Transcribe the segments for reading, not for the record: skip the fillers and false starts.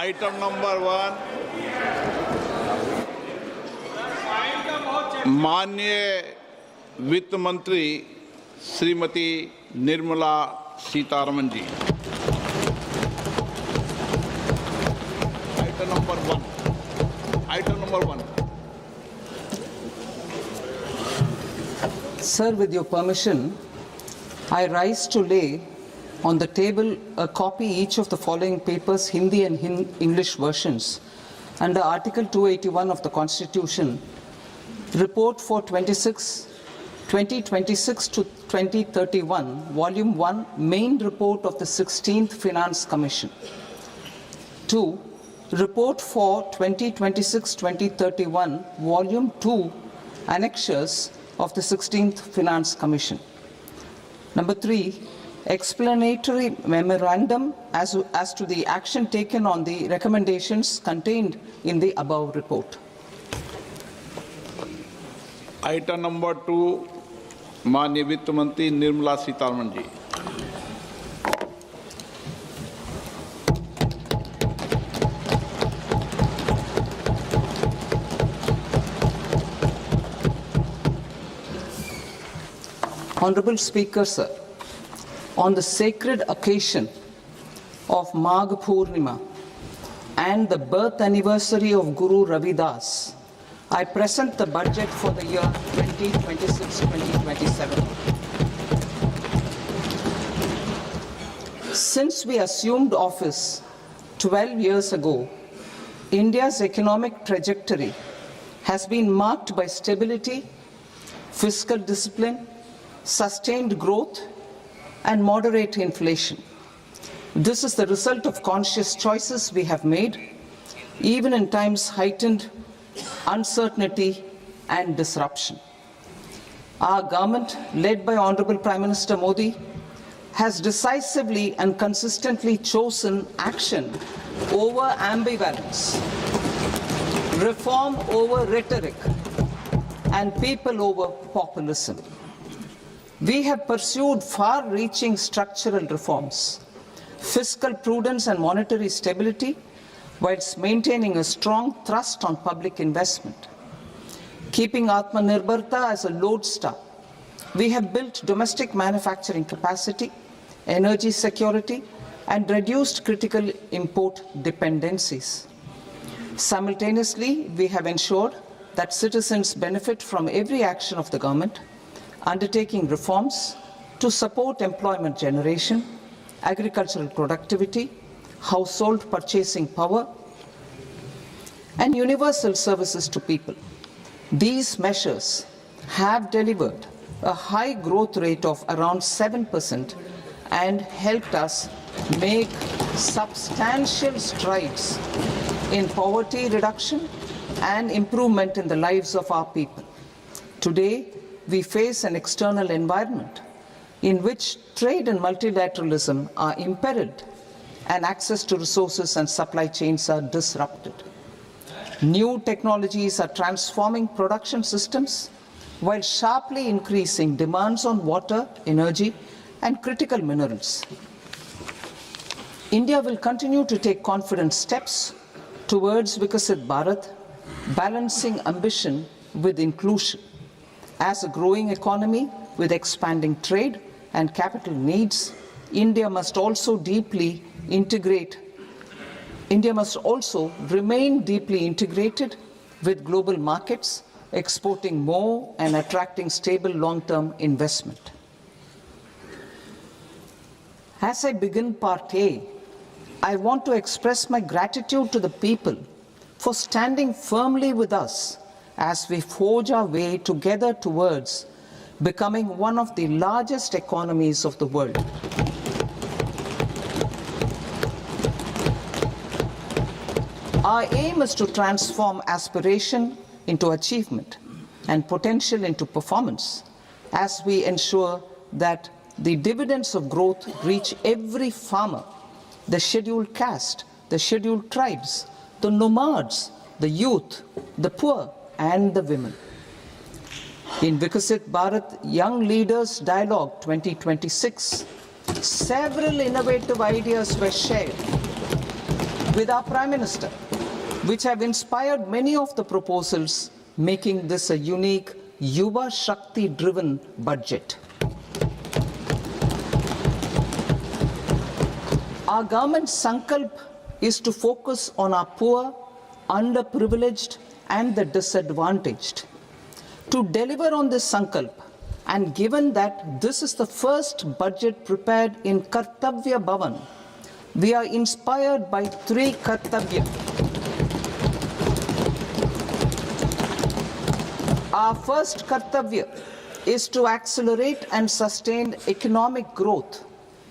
Item number 1 माननीय वित्त मंत्री Shrimati Nirmala Sitharaman ji. Item number 1। Sir, with your permission, I rise to lay on the table a copy each of the following papers, Hindi and English versions, under Article 281 of the Constitution, Report for 2026 to 2031, Volume 1, Main Report of the 16th Finance Commission. 2. Report for 2026-2031, Volume 2, Annexures of the 16th Finance Commission. Number 3, explanatory memorandum as to the action taken on the recommendations contained in the above report. Item number 2 माननीय वित्त मंत्री निर्मला सीतारमण जी। Honorable Speaker, sir, on the sacred occasion of Magh Purnima and the birth anniversary of Guru Ravidas, I present the budget for the year 2026-2027. Since we assumed office 12 years ago, India's economic trajectory has been marked by stability, fiscal discipline, sustained growth, and moderate inflation. This is the result of conscious choices we have made, even in times heightened uncertainty and disruption. Our government, led by Honorable Prime Minister Modi, has decisively and consistently chosen action over ambivalence, reform over rhetoric, and people over populism. We have pursued far-reaching structural reforms, fiscal prudence and monetary stability, whilst maintaining a strong thrust on public investment. Keeping Atmanirbharta as a lodestar, we have built domestic manufacturing capacity, energy security, and reduced critical import dependencies. Simultaneously, we have ensured that citizens benefit from every action of the government, undertaking reforms to support employment generation, agricultural productivity, household purchasing power, and universal services to people. These measures have delivered a high growth rate of around 7% and helped us make substantial strides in poverty reduction and improvement in the lives of our people. Today, we face an external environment in which trade and multilateralism are imperiled and access to resources and supply chains are disrupted. New technologies are transforming production systems while sharply increasing demands on water, energy, and critical minerals. India will continue to take confident steps towards Viksit Bharat, balancing ambition with inclusion. As a growing economy with expanding trade and capital needs, India must also remain deeply integrated with global markets, exporting more and attracting stable long-term investment. As I begin Part A, I want to express my gratitude to the people for standing firmly with us as we forge our way together towards becoming one of the largest economies of the world. Our aim is to transform aspiration into achievement and potential into performance as we ensure that the dividends of growth reach every farmer, the scheduled caste, the scheduled tribes, the nomads, the youth, the poor, and the women. In Viksit Bharat Young Leaders Dialogue 2026, several innovative ideas were shared with our Prime Minister, which have inspired many of the proposals, making this a unique Yuva Shakti-driven budget. Our government's sankalp is to focus on our poor, underprivileged, and the disadvantaged. To deliver on this sankalp, and given that this is the first budget prepared in Kartavya Bhavan, we are inspired by three Kartavya. Our first Kartavya is to accelerate and sustain economic growth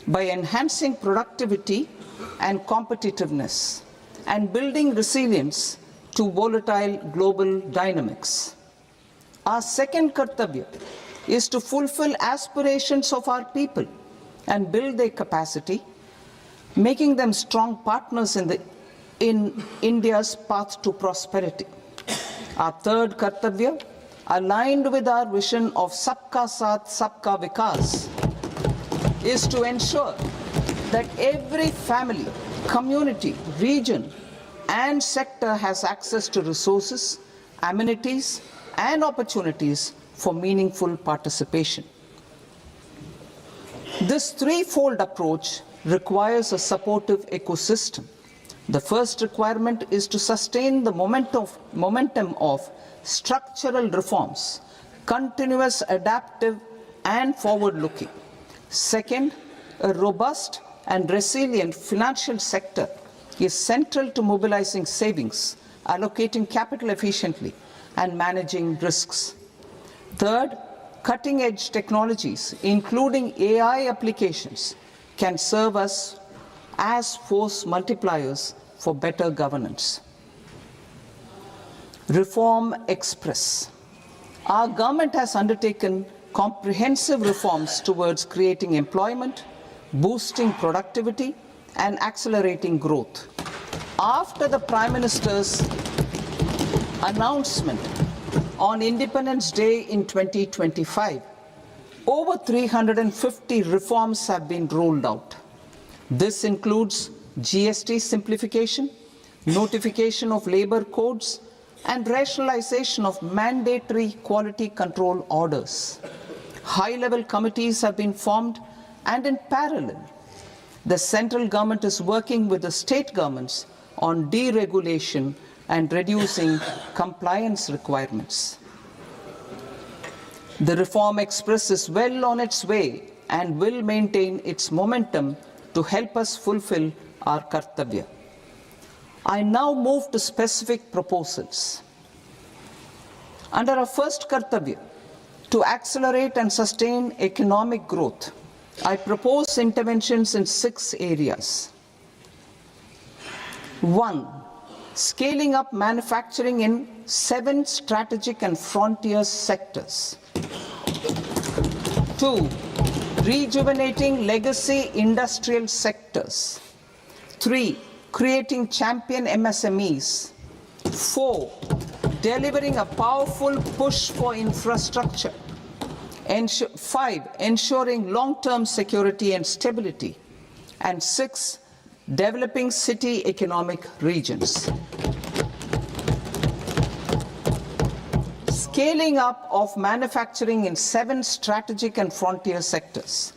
by enhancing productivity and competitiveness and building resilience to volatile global dynamics. Our second Kartavya is to fulfill aspirations of our people and build their capacity, making them strong partners in India's path to prosperity. Our third Kartavya, aligned with our vision of Sabka Saath, Sabka Vikas, is to ensure that every family, community, region, and sector has access to resources, amenities, and opportunities for meaningful participation. This threefold approach requires a supportive ecosystem. The first requirement is to sustain the momentum of structural reforms, continuous, adaptive, and forward-looking. Second, a robust and resilient financial sector is central to mobilizing savings, allocating capital efficiently, and managing risks. Third, cutting-edge technologies, including AI applications, can serve us as force multipliers for better governance. Reform Express. Our government has undertaken comprehensive reforms towards creating employment, boosting productivity, and accelerating growth. After the Prime Minister's announcement on Independence Day in 2025, over 350 reforms have been rolled out. This includes GST simplification, notification of labor codes, and rationalization of mandatory quality control orders. High-level committees have been formed, and in parallel, the central government is working with the state governments on deregulation and reducing compliance requirements. The Reform Express is well on its way and will maintain its momentum to help us fulfill our Kartavya. I now move to specific proposals. Under our first Kartavya, to accelerate and sustain economic growth, I propose interventions in 6 areas. 1. Scaling up manufacturing in 7 strategic and frontier sectors. 2. Rejuvenating legacy industrial sectors. 3. Creating champion MSMEs. 4. Delivering a powerful push for infrastructure. 5. Ensuring long-term security and stability. And 6. Developing city economic regions. Scaling up of manufacturing in 7 strategic and frontier sectors.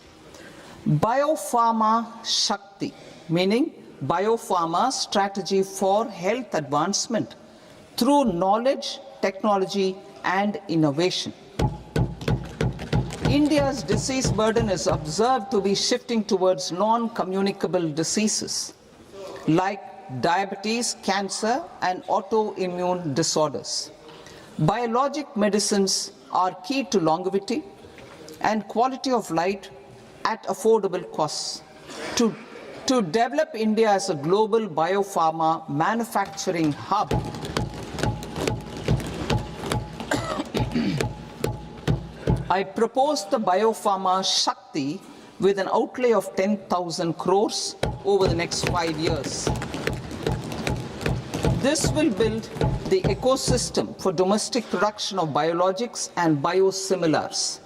Biopharma Shakti, meaning biopharma strategy for health advancement through knowledge, technology, and innovation. India's disease burden is observed to be shifting towards non-communicable diseases like diabetes, cancer, and autoimmune disorders. Biologic medicines are key to longevity and quality of life at affordable costs. To develop India as a global biopharma manufacturing hub, I propose the Biopharma Shakti with an outlay of 10,000 crores over the next 5 years. This will build the ecosystem for domestic production of biologics and biosimilars.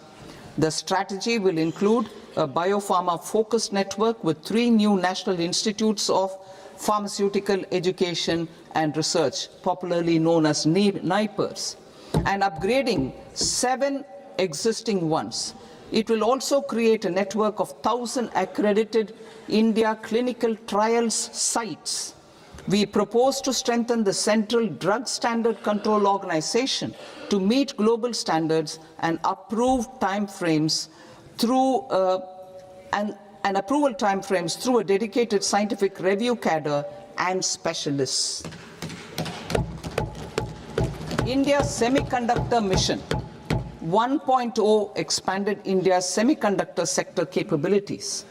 The strategy will include a biopharma-focused network with 3 new national institutes of pharmaceutical education and research, popularly known as NIPERS, and upgrading 7 existing ones. It will also create a network of 1,000 accredited India clinical trials sites. We propose to strengthen the Central Drug Standard Control Organization to meet global standards and approve timeframes through and approval timeframes through a dedicated scientific review cadre and specialists. India's Semiconductor Mission 1.0 expanded India's semiconductor sector capabilities.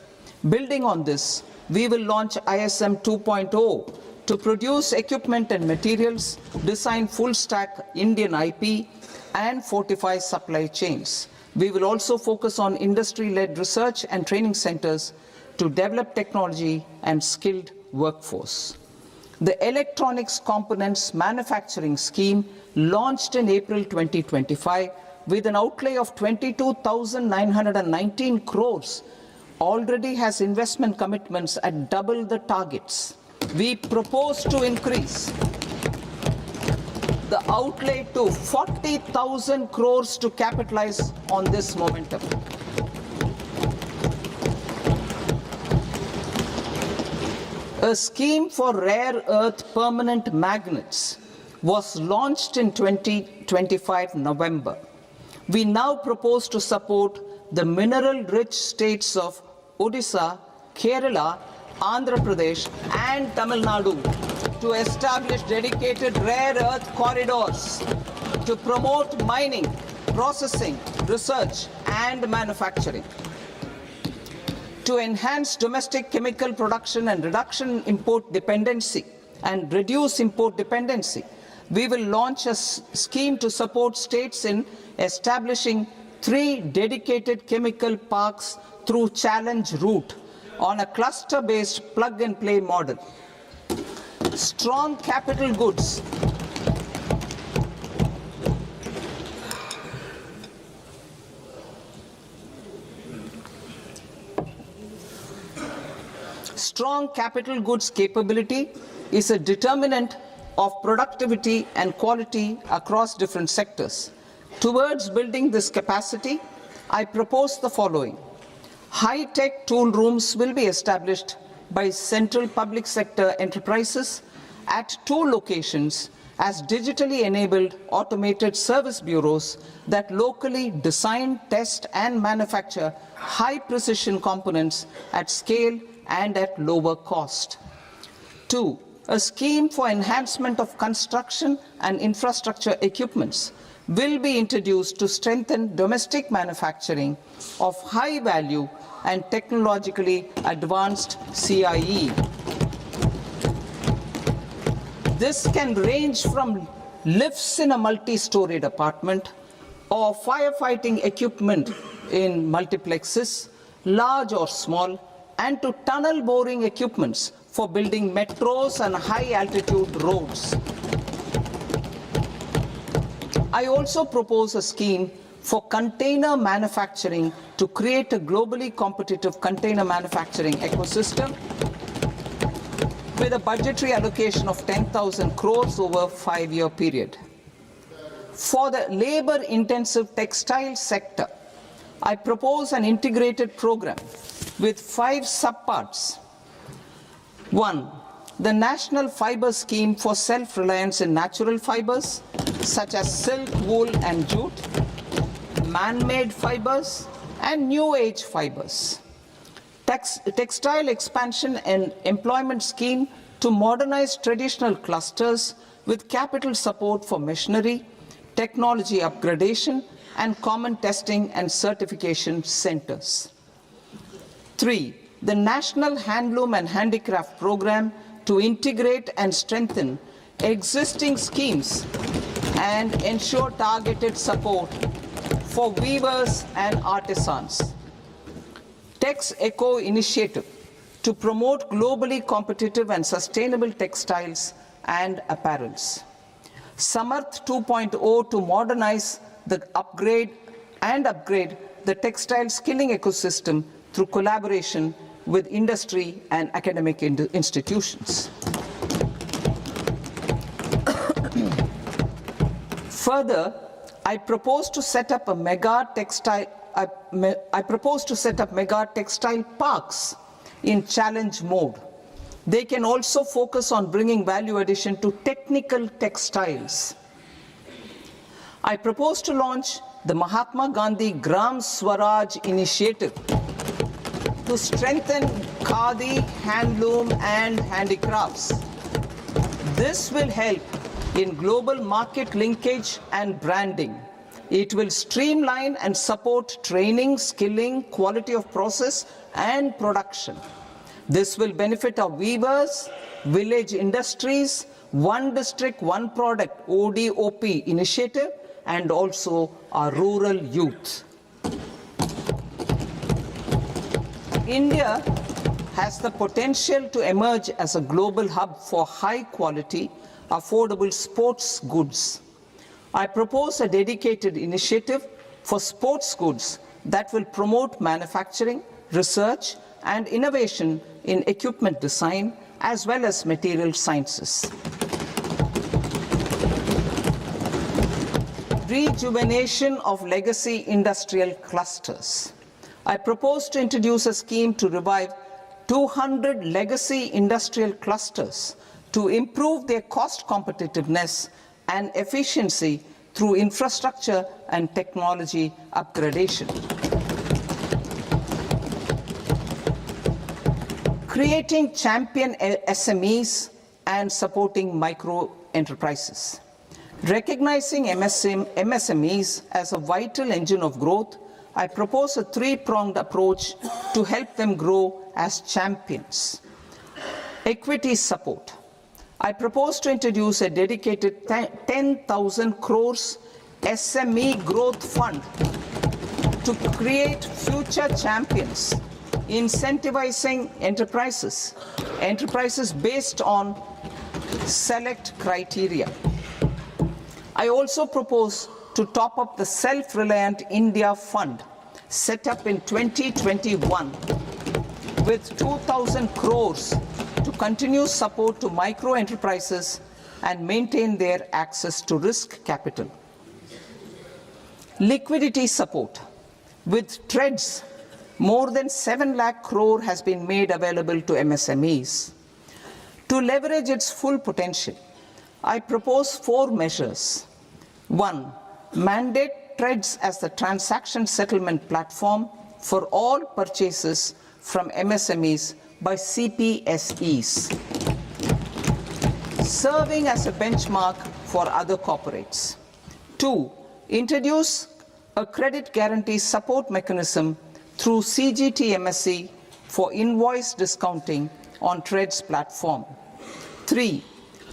Building on this, we will launch ISM 2.0 to produce equipment and materials, design full-stack Indian IP, and fortify supply chains. We will also focus on industry-led research and training centers to develop technology and skilled workforce. The Electronics Components Manufacturing Scheme, launched in April 2025 with an outlay of 22,919 crores, already has investment commitments at double the targets. We propose to increase the outlay to 40,000 crores to capitalize on this momentum. A scheme for rare earth permanent magnets was launched in 2025 November. We now propose to support the mineral-rich states of Odisha, Kerala, Andhra Pradesh, and Tamil Nadu to establish dedicated rare earth corridors to promote mining, processing, research, and manufacturing. To enhance domestic chemical production and reduction import dependency and reduce import dependency, we will launch a scheme to support states in establishing 3 dedicated chemical parks through challenge route on a cluster-based plug-and-play model. Strong capital goods. Strong capital goods capability is a determinant of productivity and quality across different sectors. Towards building this capacity, I propose the following. High-tech tool rooms will be established by central public sector enterprises at 2 locations as digitally enabled automated service bureaus that locally design, test, and manufacture high-precision components at scale and at lower cost. 2. A scheme for enhancement of construction and infrastructure equipments will be introduced to strengthen domestic manufacturing of high value and technologically advanced CIE. This can range from lifts in a multi-storied apartment or firefighting equipment in multiplexes, large or small, and to tunnel boring equipments for building metros and high-altitude roads. I also propose a scheme for container manufacturing to create a globally competitive container manufacturing ecosystem with a budgetary allocation of 10,000 crores over a 5-year period. For the labor-intensive textile sector, I propose an integrated program with 5 subparts. 1. The National Fiber Scheme for self-reliance in natural fibers, such as silk, wool, and jute, man-made fibers, and new age fibers. Textile expansion and employment scheme to modernize traditional clusters with capital support for machinery, technology upgradation, and common testing and certification centers. 3. The National Handloom and Handicraft Program to integrate and strengthen existing schemes and ensure targeted support for weavers and artisans. Tex Eco initiative to promote globally competitive and sustainable textiles and apparels. Samarth 2.0 to modernize the upgrade the textile skilling ecosystem through collaboration with industry and academic institutions. Further, I propose to set up mega textile parks in challenge mode. They can also focus on bringing value addition to technical textiles. I propose to launch the Mahatma Gandhi Gram Swaraj initiative to strengthen khadi, handloom and handicrafts. This will help in global market linkage and branding. It will streamline and support training, skilling, quality of process and production. This will benefit our weavers, village industries, One District, One Product ODOP initiative and also our rural youth. India has the potential to emerge as a global hub for high quality, affordable sports goods. I propose a dedicated initiative for sports goods that will promote manufacturing, research, and innovation in equipment design as well as material sciences. Rejuvenation of legacy industrial clusters. I propose to introduce a scheme to revive 200 legacy industrial clusters to improve their cost competitiveness and efficiency through infrastructure and technology upgradation. Creating champion SMEs and supporting micro enterprises. Recognizing MSMEs as a vital engine of growth, I propose a three-pronged approach to help them grow as champions. Equity support. I propose to introduce a dedicated 10,000 crores SME growth fund to create future champions, incentivizing enterprises based on select criteria. I also propose to top up the Self-Reliant India Fund set up in 2021 with 2,000 crores to continue support to micro enterprises and maintain their access to risk capital. Liquidity support. With TREDS, more than 7 lakh crore has been made available to MSMEs. To leverage its full potential, I propose 4 measures. 1. Mandate TREDS as the transaction settlement platform for all purchases from MSMEs by CPSEs, serving as a benchmark for other corporates. 2. Introduce a credit guarantee support mechanism through CGTMSE for invoice discounting on TREDS platform. 3.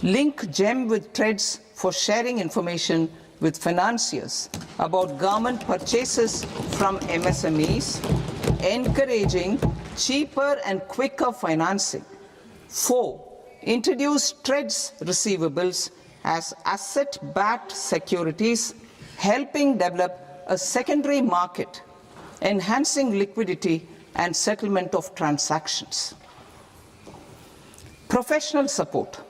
Link GEM with TREDS for sharing information with financiers about government purchases from MSMEs, encouraging cheaper and quicker financing. 4. Introduce TREDS receivables as asset-backed securities, helping develop a secondary market, enhancing liquidity and settlement of transactions. Professional support.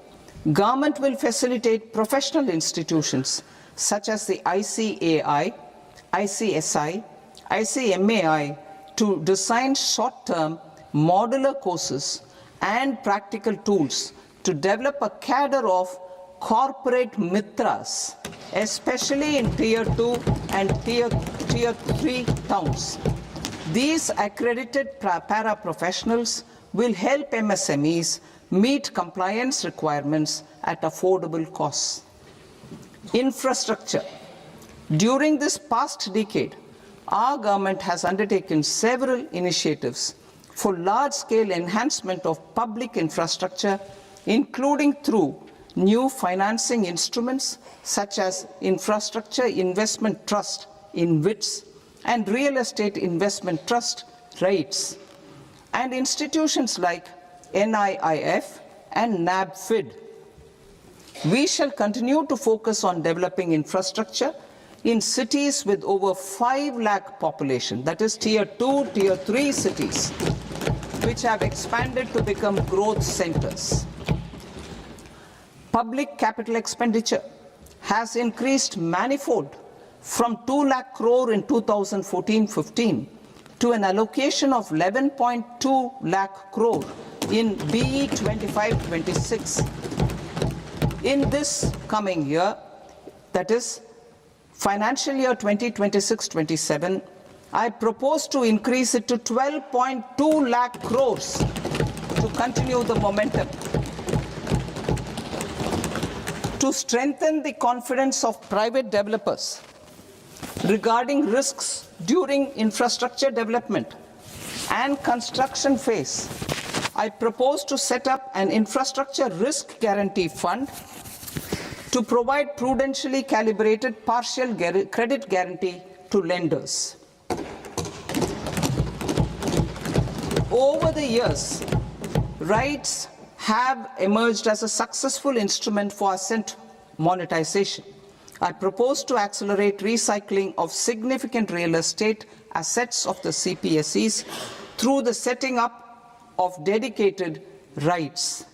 Government will facilitate professional institutions such as the ICAI, ICSI, ICMAI to design short-term modular courses and practical tools to develop a cadre of corporate mitras, especially in Tier 2 and Tier 3 towns. These accredited para-professionals will help MSMEs meet compliance requirements at affordable costs. Infrastructure. During this past decade, our government has undertaken several initiatives for large-scale enhancement of public infrastructure, including through new financing instruments such as Infrastructure Investment Trust (InvITs) and Real Estate Investment Trust (REITs), and institutions like NIIF and NABFID. We shall continue to focus on developing infrastructure in cities with over 5 lakh population, that is Tier 2, Tier 3 cities, which have expanded to become growth centers. Public capital expenditure has increased manifold from 2 lakh crore in 2014-15 to an allocation of 11.2 lakh crore in BE 25-26. In this coming year, that is financial year 2026-27, I propose to increase it to 12.2 lakh crores to continue the momentum. To strengthen the confidence of private developers regarding risks during infrastructure development and construction phase, I propose to set up an infrastructure risk guarantee fund to provide prudentially calibrated partial credit guarantee to lenders. Over the years, RITES have emerged as a successful instrument for asset monetization. I propose to accelerate recycling of significant real estate assets of the CPSEs through the setting up of dedicated RITES.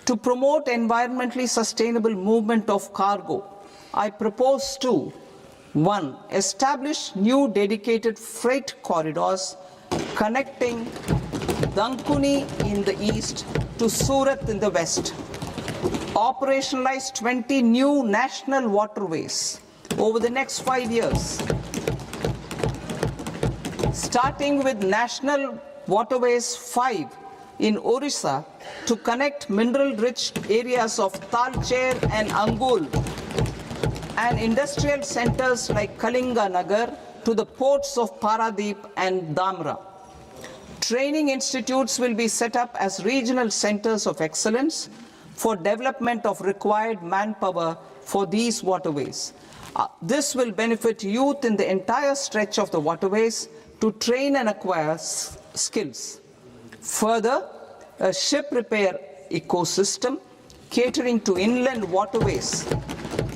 To promote environmentally sustainable movement of cargo, I propose to 1. Establish new dedicated freight corridors connecting Dankuni in the east to Surat in the west. Operationalize 20 new national waterways over the next 5 years. Starting with National Waterways 5 in Orissa to connect mineral-rich areas of Talcher and Angul and industrial centers like Kalinga Nagar to the ports of Paradeep and Dhamra. Training institutes will be set up as regional centers of excellence for development of required manpower for these waterways. This will benefit youth in the entire stretch of the waterways to train and acquire skills. Further, a ship repair ecosystem catering to inland waterways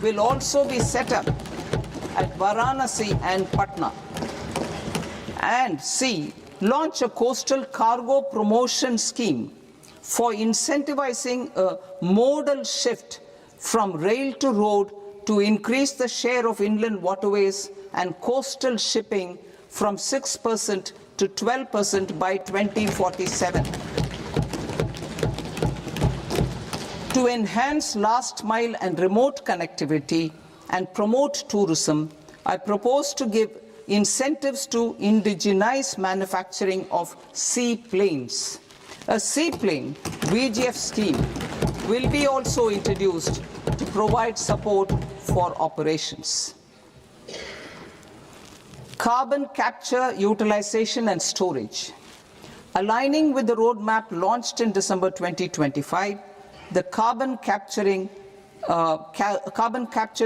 will also be set up at Varanasi and Patna. And C, launch a coastal cargo promotion scheme for incentivizing a modal shift from rail to road to increase the share of inland waterways and coastal shipping from 6% to 12% by 2047. To enhance last mile and remote connectivity and promote tourism, I propose to give incentives to indigenize manufacturing of seaplanes. A seaplane VGF scheme will be also introduced to provide support for operations. Carbon capture, utilization and storage. Aligning with the roadmap launched in December 2025, the carbon capture,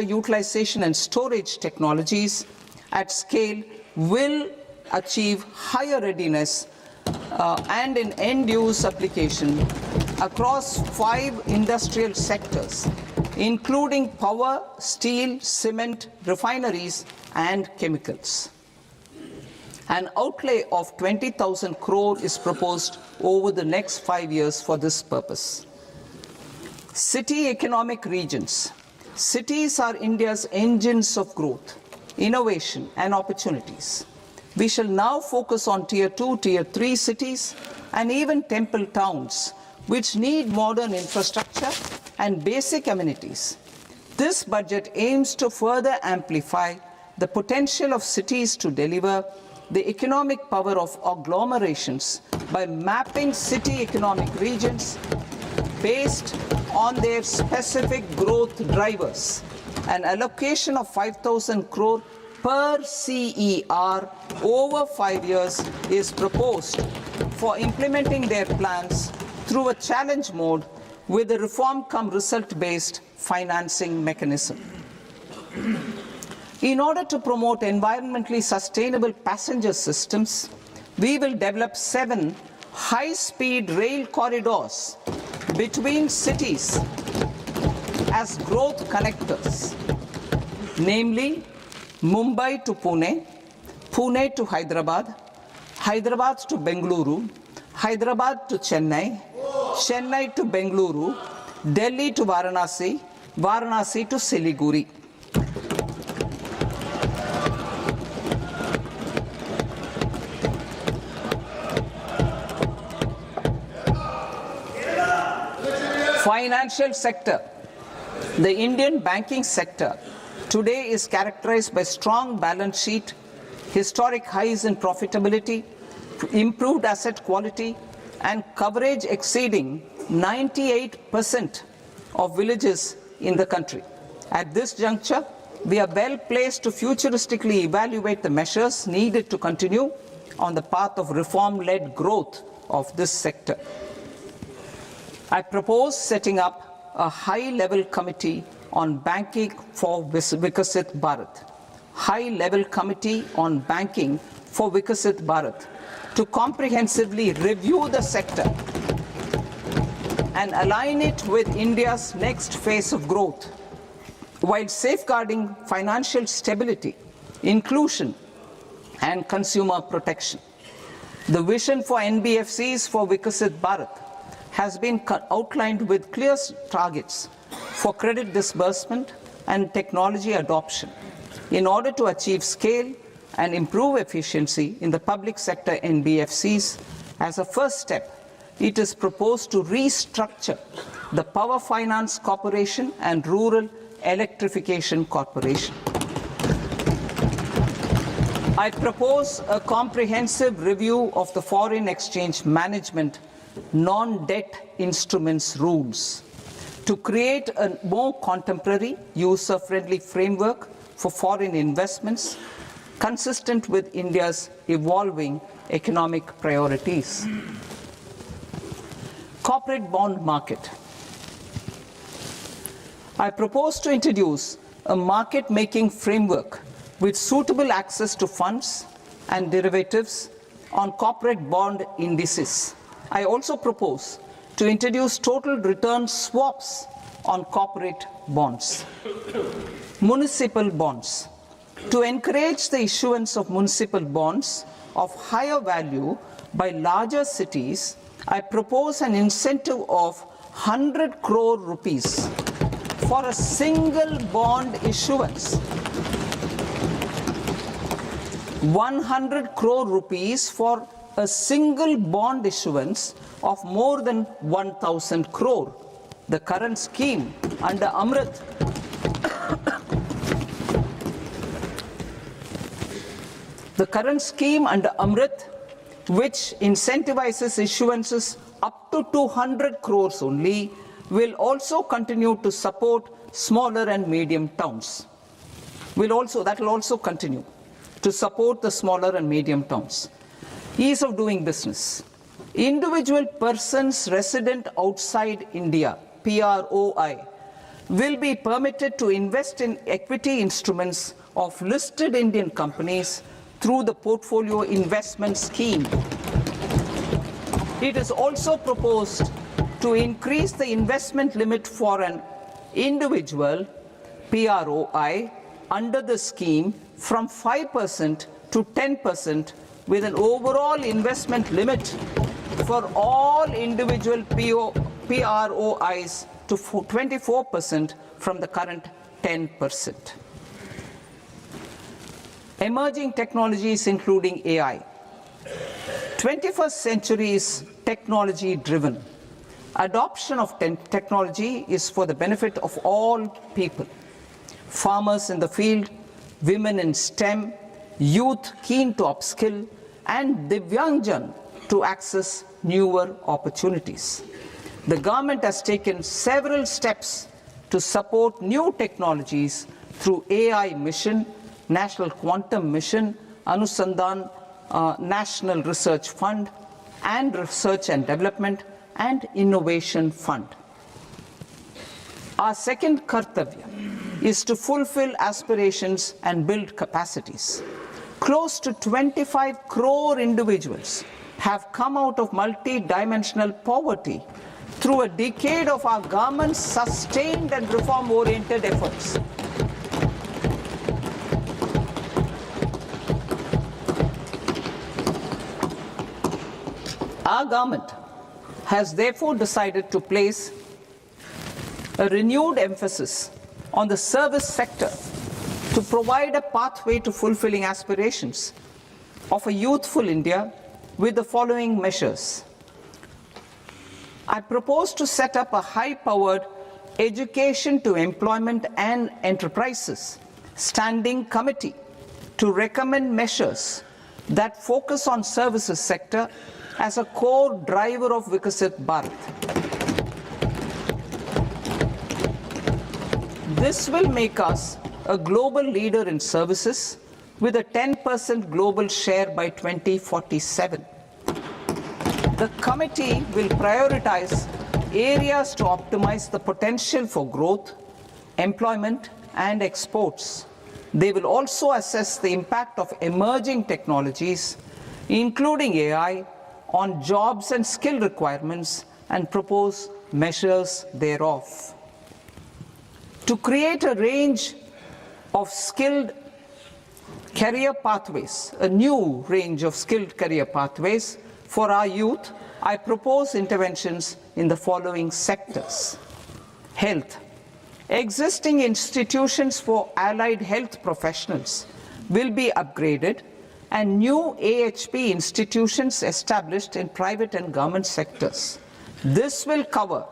utilization and storage technologies at scale will achieve higher readiness and in end-use application across 5 industrial sectors, including power, steel, cement, refineries, and chemicals. An outlay of 20,000 crore is proposed over the next 5 years for this purpose. City economic regions. Cities are India's engines of growth, innovation, and opportunities. We shall now focus on Tier 2, Tier 3 cities, and even temple towns, which need modern infrastructure and basic amenities. This budget aims to further amplify the potential of cities to deliver the economic power of agglomerations by mapping city economic regions based on their specific growth drivers. An allocation of 5,000 crore per CER over 5 years is proposed for implementing their plans through a challenge mode with a reform-cum-result-based financing mechanism. In order to promote environmentally sustainable passenger systems, we will develop 7 high-speed rail corridors between cities as growth connectors, namely Mumbai to Pune, Pune to Hyderabad, Hyderabad to Bengaluru, Hyderabad to Chennai, Chennai to Bengaluru, Delhi to Varanasi, Varanasi to Siliguri. Financial sector. The Indian banking sector today is characterized by strong balance sheet, historic highs in profitability, improved asset quality, and coverage exceeding 98% of villages in the country. At this juncture, we are well placed to futuristically evaluate the measures needed to continue on the path of reform-led growth of this sector. I propose setting up a high-level committee on banking for Vikasit Bharat. High-level committee on banking for Vikasit Bharat to comprehensively review the sector and align it with India's next phase of growth while safeguarding financial stability, inclusion, and consumer protection. The vision for NBFCs for Vikasit Bharat has been outlined with clear targets for credit disbursement and technology adoption in order to achieve scale and improve efficiency in the public sector NBFCs. As a first step, it is proposed to restructure the Power Finance Corporation and Rural Electrification Corporation. I propose a comprehensive review of the foreign exchange management non-debt instruments rules to create a more contemporary, user-friendly framework for foreign investments consistent with India's evolving economic priorities. Corporate bond market. I propose to introduce a market-making framework with suitable access to funds and derivatives on corporate bond indices. I also propose to introduce total return swaps on corporate bonds. Municipal bonds. To encourage the issuance of municipal bonds of higher value by larger cities, I propose an incentive of 100 crore rupees for a single bond issuance. 100 crore rupees for a single bond issuance of more than 1,000 crore. The current scheme under Amrit which incentivizes issuances up to 200 crores only, will also continue to support smaller and medium towns. That will also continue to support the smaller and medium towns. Ease of doing business. Individual persons resident outside India, PROI, will be permitted to invest in equity instruments of listed Indian companies through the Portfolio Investment Scheme. It is also proposed to increase the investment limit for an individual PROI under the scheme from 5% to 10%, with an overall investment limit for all individual PROIs to 24% from the current 10%. Emerging technologies including AI. 21st century is technology driven. Adoption of technology is for the benefit of all people. Farmers in the field, women in STEM, youth keen to upskill, and Divyangjan to access newer opportunities. The government has taken several steps to support new technologies through AI Mission, National Quantum Mission, Anusandhan National Research Fund, and Research and Development and Innovation Fund. Our second kartavya is to fulfill aspirations and build capacities. Close to 25 crore individuals have come out of multi-dimensional poverty through a decade of our government's sustained and reform-oriented efforts. Our government has therefore decided to place a renewed emphasis on the service sector to provide a pathway to fulfilling aspirations of a youthful India with the following measures. I propose to set up a high-powered Education to Employment and Enterprises Standing Committee to recommend measures that focus on services sector as a core driver of Viksit Bharat. This will make us a global leader in services with a 10% global share by 2047. The committee will prioritize areas to optimize the potential for growth, employment, and exports. They will also assess the impact of emerging technologies, including AI, on jobs and skill requirements and propose measures thereof. To create a range of skilled career pathways, a new range of skilled career pathways for our youth, I propose interventions in the following sectors. Health. Existing institutions for allied health professionals will be upgraded and new AHP institutions established in private and government sectors. This will cover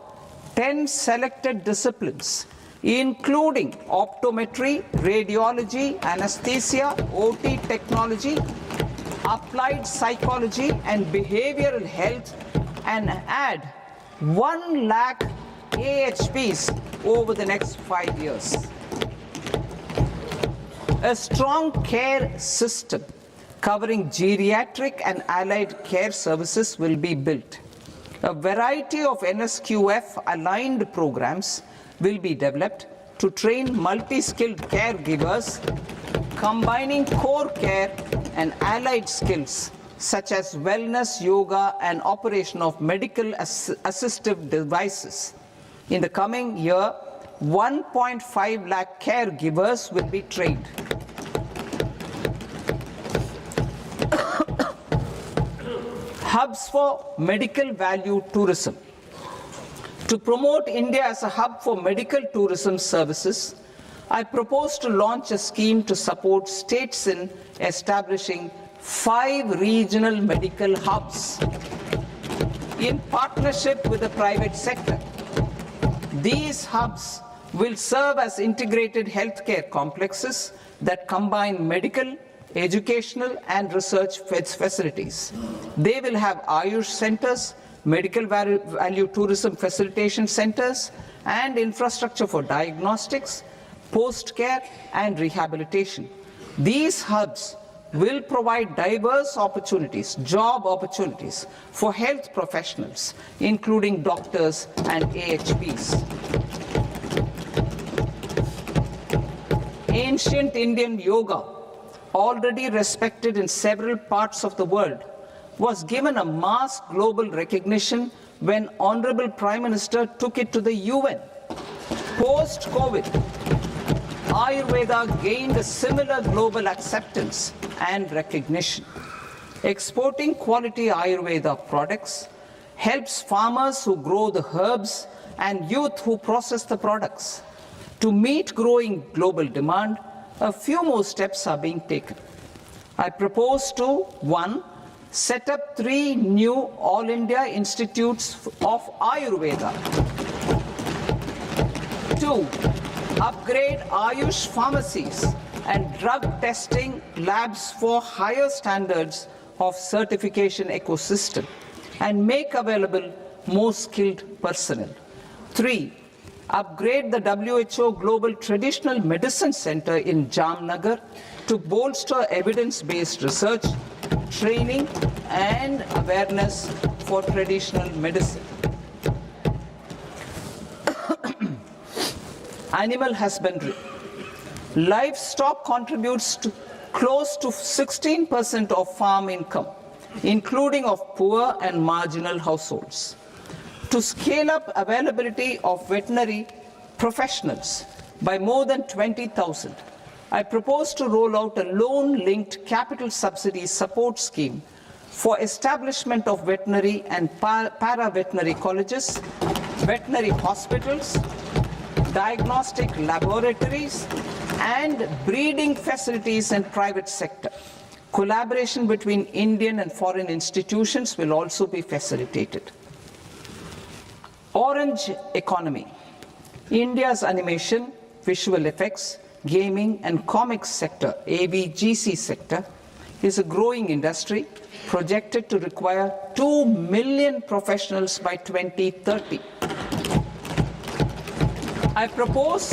10 selected disciplines, including optometry, radiology, anesthesia, OT technology, applied psychology and behavioral health, and add 1 lakh AHPs over the next 5 years. A strong care system covering geriatric and allied care services will be built. A variety of NSQF aligned programs will be developed to train multi-skilled caregivers, combining core care and allied skills such as wellness, yoga, and operation of medical assistive devices. In the coming year, 1.5 lakh caregivers will be trained. Hubs for medical value tourism. To promote India as a hub for medical tourism services, I propose to launch a scheme to support states in establishing 5 regional medical hubs in partnership with the private sector. These hubs will serve as integrated healthcare complexes that combine medical, educational, and research facilities. They will have Ayush centers, medical value tourism facilitation centers, and infrastructure for diagnostics, post-care, and rehabilitation. These hubs will provide diverse opportunities, job opportunities for health professionals, including doctors and AHPs. Ancient Indian yoga, already respected in several parts of the world, was given a mass global recognition when Honorable Prime Minister took it to the UN. Post-COVID, Ayurveda gained a similar global acceptance and recognition. Exporting quality Ayurveda products helps farmers who grow the herbs and youth who process the products. To meet growing global demand, a few more steps are being taken. I propose to 1. Set up 3 new All India Institutes of Ayurveda. 2. Upgrade Ayush pharmacies and drug testing labs for higher standards of certification ecosystem and make available more skilled personnel. 3. Upgrade the WHO Global Traditional Medicine Center in Jamnagar to bolster evidence-based research, training, and awareness for traditional medicine. Animal husbandry. Livestock contributes to close to 16% of farm income, including of poor and marginal households. To scale up availability of veterinary professionals by more than 20,000, I propose to roll out a loan-linked capital subsidy support scheme for establishment of veterinary and para-veterinary colleges, veterinary hospitals, diagnostic laboratories, and breeding facilities in private sector. Collaboration between Indian and foreign institutions will also be facilitated. Orange economy. India's animation, visual effects, gaming and comics sector, AVGC sector, is a growing industry projected to require 2 million professionals by 2030. I propose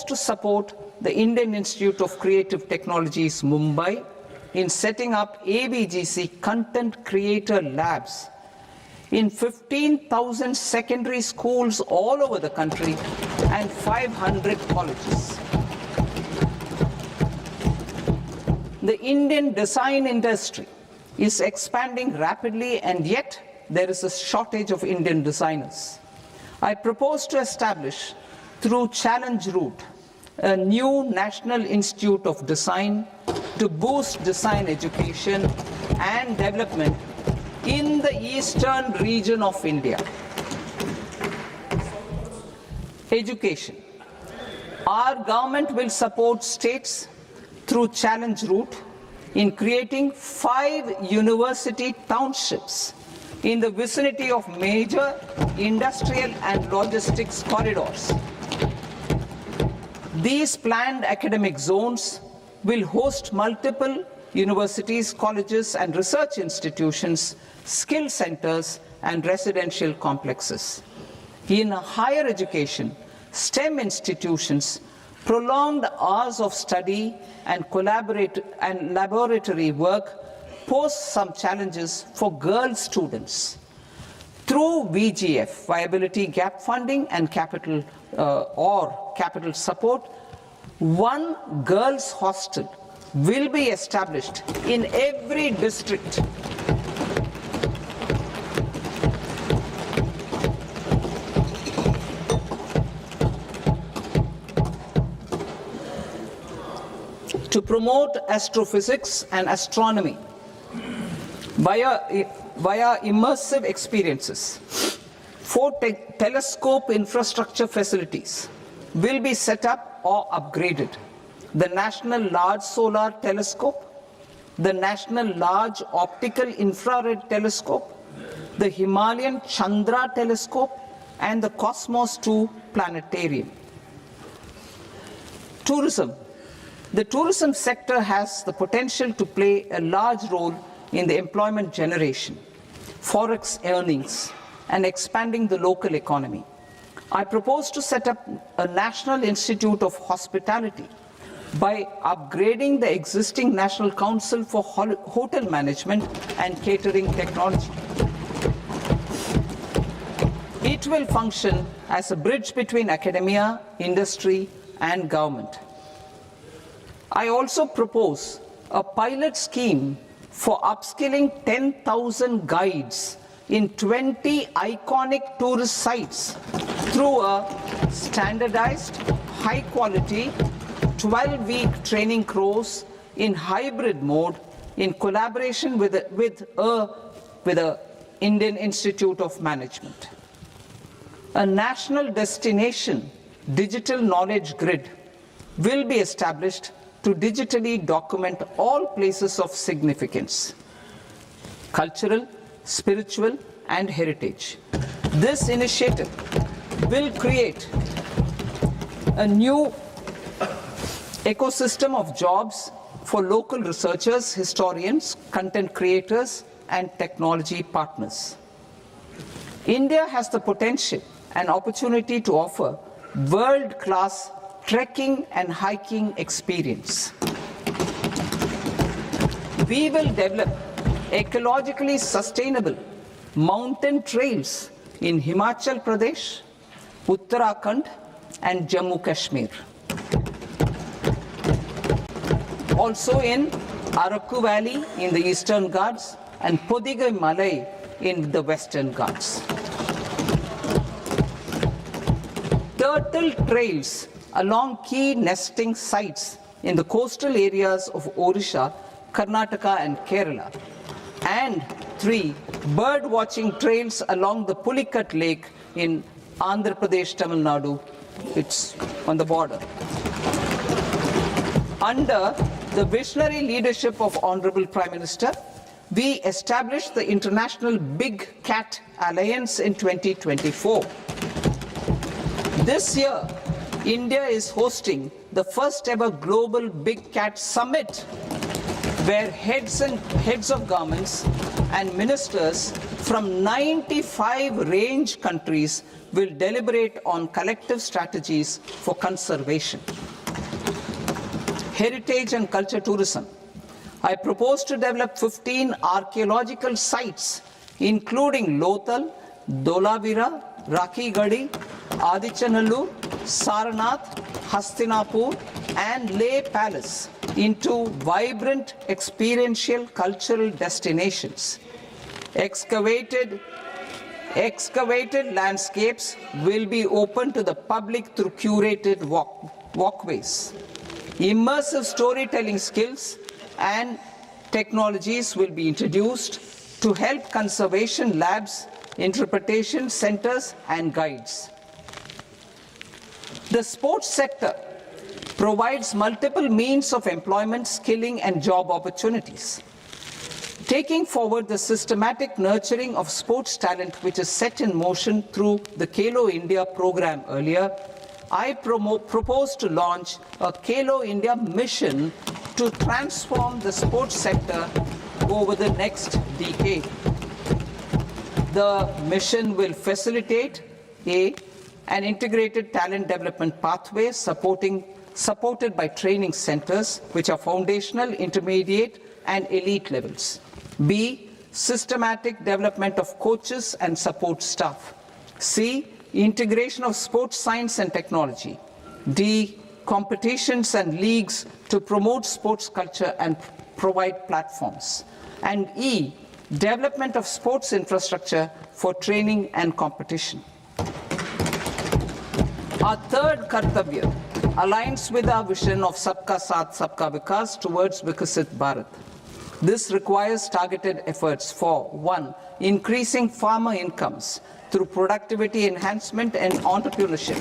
to support the Indian Institute of Creative Technologies, Mumbai, in setting up AVGC content creator labs in 15,000 secondary schools all over the country and 500 colleges. The Indian design industry is expanding rapidly, and yet there is a shortage of Indian designers. I propose to establish, through Challenge Route, a new National Institute of Design to boost design education and development in the eastern region of India. Education. Our government will support states through Challenge Route in creating 5 university townships in the vicinity of major industrial and logistics corridors. These planned academic zones will host multiple universities, colleges, and research institutions, skill centers, and residential complexes. In higher education, STEM institutions, prolonged hours of study and laboratory work pose some challenges for girl students. Through VGF, Viability Gap Funding and capital support, one girls' hostel will be established in every district. To promote astrophysics and astronomy via immersive experiences, 4 telescope infrastructure facilities will be set up or upgraded. The National Large Solar Telescope, the National Large Optical Infrared Telescope, the Himalayan Chandra Telescope, and the Cosmos 2 Planetarium. Tourism. The tourism sector has the potential to play a large role in the employment generation, forex earnings, and expanding the local economy. I propose to set up a National Institute of Hospitality by upgrading the existing National Council for Hotel Management and Catering Technology. It will function as a bridge between academia, industry, and government. I also propose a pilot scheme for upskilling 10,000 guides in 20 iconic tourist sites through a standardized, high-quality, 12-week training course in hybrid mode in collaboration with the Indian Institute of Management. A national destination digital knowledge grid will be established to digitally document all places of significance, cultural, spiritual, and heritage. This initiative will create a new ecosystem of jobs for local researchers, historians, content creators, and technology partners. India has the potential and opportunity to offer world-class trekking and hiking experience. We will develop ecologically sustainable mountain trails in Himachal Pradesh, Uttarakhand, and Jammu Kashmir. Also in Araku Valley in the Eastern Ghats and Podigai Malai in the Western Ghats. Turtle trails along key nesting sites in the coastal areas of Odisha Karnataka and Kerala. And 3, bird watching trails along the Pulikat Lake in Andhra Pradesh, Tamil Nadu. It's on the border. Under the visionary leadership of Honorable Prime Minister, we established the International Big Cat Alliance in 2024. This year, India is hosting the first ever Global Big Cat Summit, where heads of governments and ministers from 95 range countries will deliberate on collective strategies for conservation. Heritage and culture tourism. I propose to develop 15 archaeological sites, including Lothal, Dholavira, Rakhi Gadi, Adichanallur, Saranath, Hastinapur, and Leh Palace into vibrant experiential cultural destinations. Excavated landscapes will be open to the public through curated walkways. Immersive storytelling skills and technologies will be introduced to help conservation labs, interpretation centers, and guides. The sports sector provides multiple means of employment, skilling, and job opportunities. Taking forward the systematic nurturing of sports talent, which is set in motion through the Khelo India program earlier, I propose to launch a Khelo India mission to transform the sports sector over the next decade. The mission will facilitate an integrated talent development pathway supported by training centers, which are foundational, intermediate, and elite levels. B, systematic development of coaches and support staff. C, integration of sports science and technology. D, competitions and leagues to promote sports culture and provide platforms. And E, development of sports infrastructure for training and competition. Our third Kartavya aligns with our vision of Sabka Saath, Sabka Vikas towards Vikasit Bharat. This requires targeted efforts for 1, increasing farmer incomes through productivity enhancement and entrepreneurship,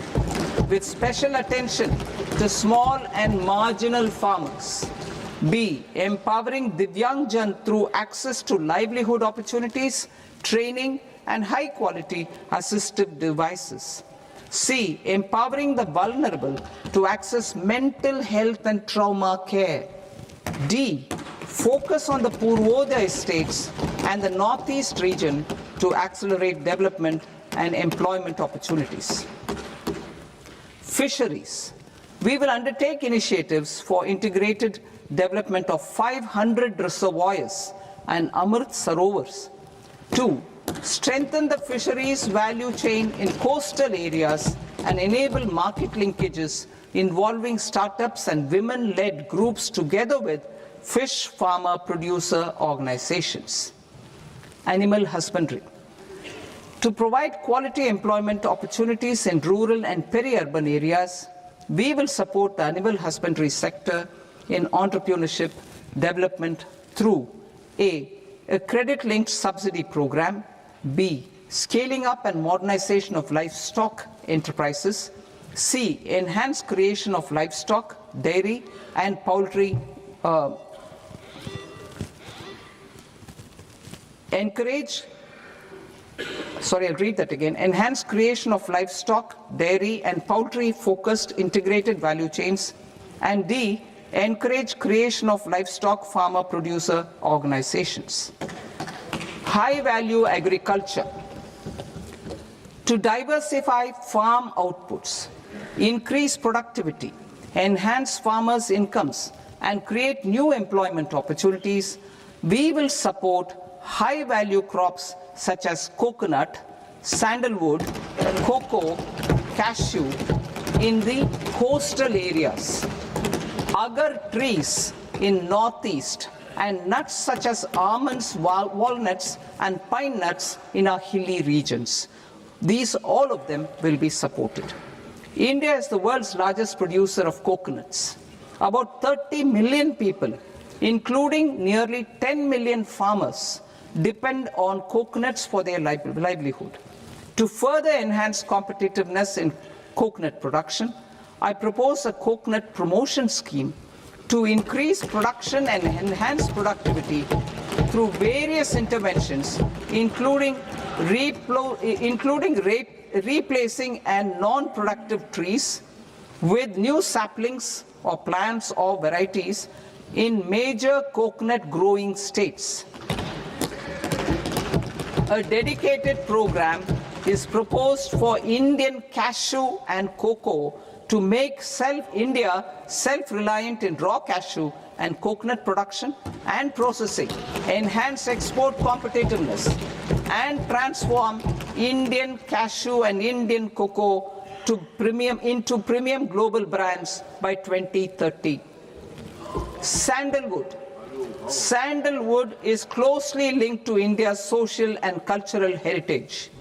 with special attention to small and marginal farmers. B, empowering Divyangjan through access to livelihood opportunities, training, and high-quality assistive devices. C, empowering the vulnerable to access mental health and trauma care. D, focus on the Purvodaya states and the Northeast region to accelerate development and employment opportunities. Fisheries. We will undertake initiatives for integrated development of 500 reservoirs and Amrit Sarovars. 2, strengthen the fisheries value chain in coastal areas and enable market linkages involving startups and women-led groups together with fish farmer producer organizations. Animal husbandry. To provide quality employment opportunities in rural and peri-urban areas, we will support the animal husbandry sector in entrepreneurship development through A, credit-linked subsidy program, B, scaling up and modernization of livestock enterprises, C, enhanced creation of livestock, dairy, and poultry enhanced creation of livestock, dairy, and poultry-focused integrated value chains, and D, encourage creation of livestock farmer-producer organizations. High-value agriculture. To diversify farm outputs, increase productivity, enhance farmers' incomes, and create new employment opportunities, we will support high-value crops such as coconut, sandalwood, cocoa, cashew in the coastal areas, agar trees in northeast, and nuts such as almonds, walnuts, and pine nuts in our hilly regions. These, all of them, will be supported. India is the world's largest producer of coconuts. About 30 million people including nearly 10 million farmers, depend on coconuts for their livelihood. To further enhance competitiveness in coconut production, I propose a coconut promotion scheme to increase production and enhance productivity through various interventions, including replacing and non-productive trees with new saplings or plants or varieties in major coconut growing states. A dedicated program is proposed for Indian cashew and cocoa to make India self-reliant in raw cashew and coconut production and processing, enhance export competitiveness, and transform Indian cashew and Indian cocoa into premium global brands by 2030. Sandalwood. Sandalwood is closely linked to India's social and cultural heritage.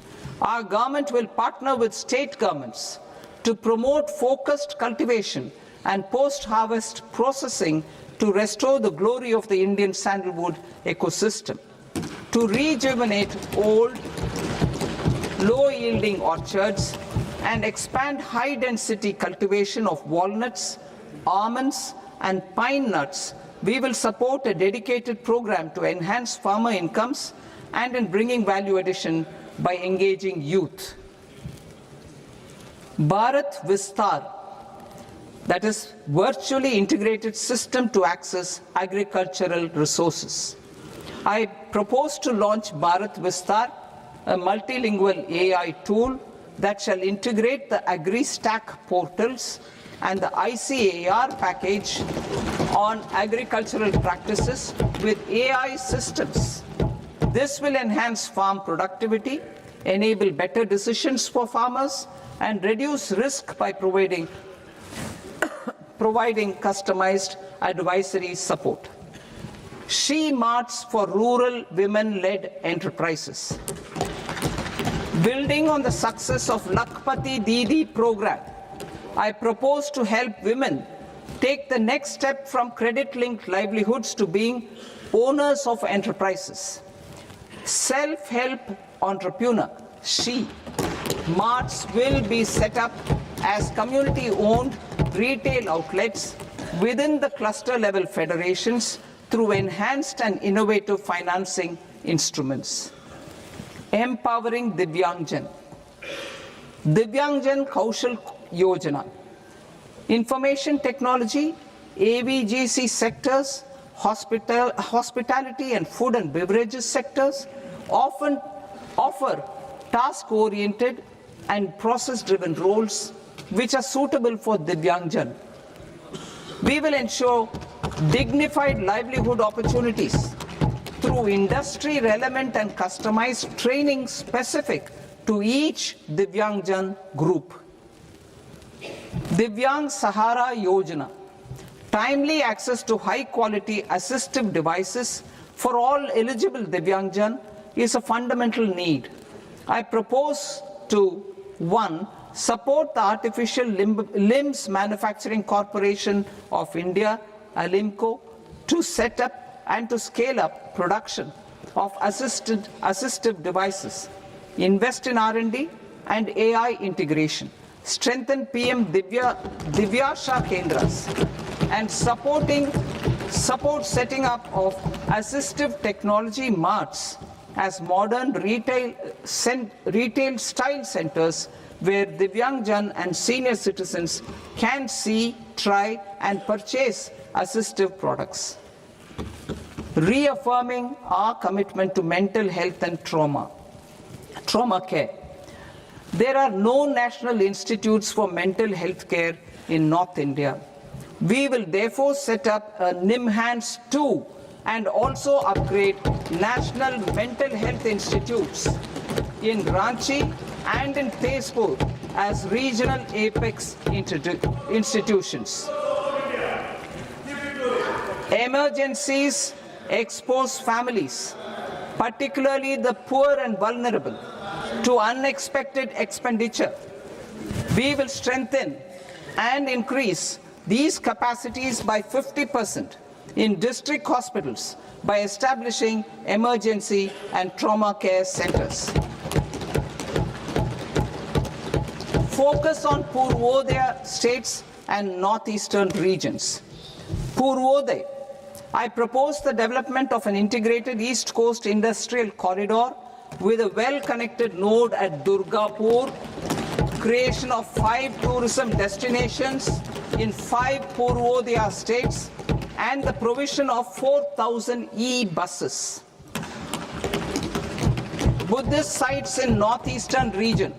Our government will partner with state governments to promote focused cultivation and post-harvest processing to restore the glory of the Indian sandalwood ecosystem, to rejuvenate old, low-yielding orchards, and expand high-density cultivation of walnuts, almonds, and pine nuts. We will support a dedicated program to enhance farmer incomes and in bringing value addition by engaging youth. Bharat Vistar, that is virtually integrated system to access agricultural resources. I propose to launch Bharat Vistar, a multilingual AI tool that shall integrate the AgriStack portals and the ICAR package on agricultural practices with AI systems. This will enhance farm productivity, enable better decisions for farmers, and reduce risk by providing customized advisory support. She Marts for rural women-led enterprises. Building on the success of Lakpati Didi program, I propose to help women take the next step from credit-linked livelihoods to being owners of enterprises. Self-help entrepreneur, She Marts will be set up as community-owned retail outlets within the cluster-level federations through enhanced and innovative financing instruments. Empowering Divyangjan. Divyangjan Kaushal Yojana. Information technology, AVGC sectors, hospitality and food and beverages sectors often offer task-oriented and process-driven roles which are suitable for Divyangjan. We will ensure dignified livelihood opportunities through industry-relevant and customized training specific to each Divyangjan group. Divyang Sahara Yojana. Timely access to high-quality assistive devices for all eligible Divyangjan is a fundamental need. I propose to 1. Support the Artificial Limbs Manufacturing Corporation of India, ALIMCO, to set up and to scale up production of assistive devices, invest in R&D and AI integration, strengthen PM Divyasha Kendras, and support setting up of assistive technology marts as modern retail style centers where Divyangjan and senior citizens can see, try and purchase assistive products. Reaffirming our commitment to mental health and trauma care. There are no national institutes for mental health care in North India. We will therefore set up a NIMHANS 2 and also upgrade national mental health institutes in Ranchi and in Tezpur as regional apex institutions. Emergencies expose families, particularly the poor and vulnerable, to unexpected expenditure. We will strengthen and increase these capacities by 50% in district hospitals by establishing emergency and trauma care centers. Focus on Purvodaya states and northeastern regions. Purvodaya, I propose the development of an integrated East Coast industrial corridor with a well-connected node at Durgapur, creation of 5 tourism destinations in 5 Purvodaya states, and the provision of 4,000 e-buses. Buddhist sites in northeastern region.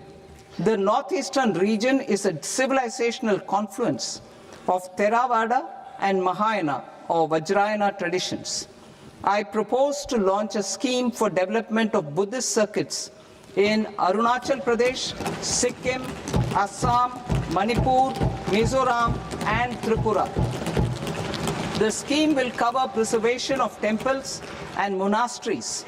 The northeastern region is a civilizational confluence of Theravada and Mahayana or Vajrayana traditions. I propose to launch a scheme for development of Buddhist circuits in Arunachal Pradesh, Sikkim, Assam, Manipur, Mizoram, and Tripura. The scheme will cover preservation of temples and monasteries,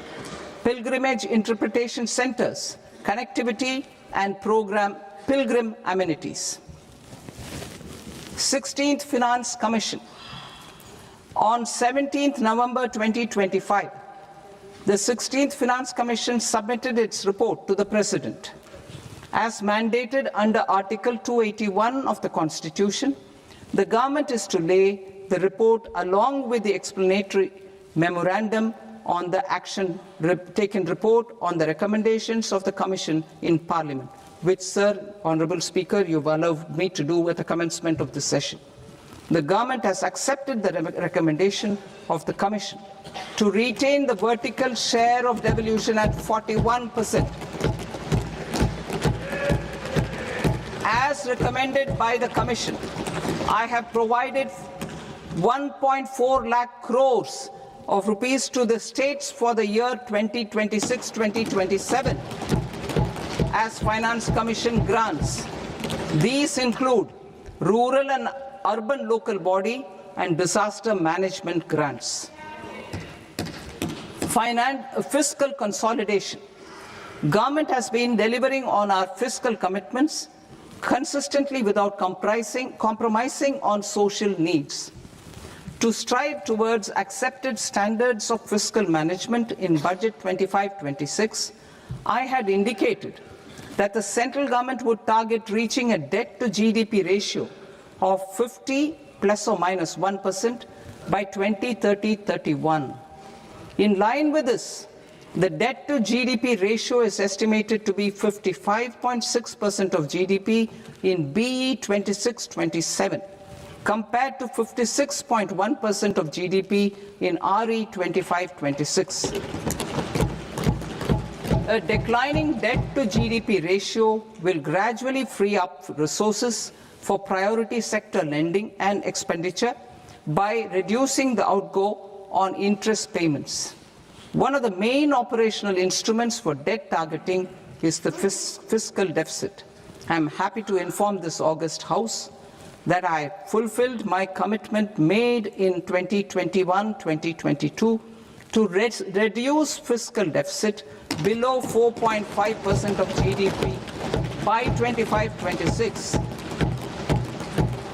pilgrimage interpretation centers, connectivity, and pilgrim amenities. 16th Finance Commission. On 17th November 2025, the 16th Finance Commission submitted its report to the President. As mandated under Article 281 of the Constitution, the government is to lay the report along with the explanatory memorandum on the action taken report on the recommendations of the Commission in Parliament, which, Sir, Honourable Speaker, you've allowed me to do at the commencement of this session. The government has accepted the recommendation of the Commission to retain the vertical share of devolution at 41%. As recommended by the Commission, I have provided 1.4 lakh crores of rupees to the states for the year 2026-2027 as Finance Commission grants. These include rural and urban local body and disaster management grants. Fiscal consolidation. Government has been delivering on our fiscal commitments consistently without compromising on social needs. To strive towards accepted standards of fiscal management in Budget 25-26, I had indicated that the central government would target reaching a debt to GDP ratio of 50 plus or minus 1% by 2030-31. In line with this, the debt to GDP ratio is estimated to be 55.6% of GDP in BE 26-27. compared to 56.1% of GDP in RE 25-26. A declining debt to GDP ratio will gradually free up resources for priority sector lending and expenditure by reducing the outgo on interest payments. One of the main operational instruments for debt targeting is the fiscal deficit. I am happy to inform this august House that I fulfilled my commitment made in 2021-2022 to reduce fiscal deficit below 4.5% of GDP by 25-26.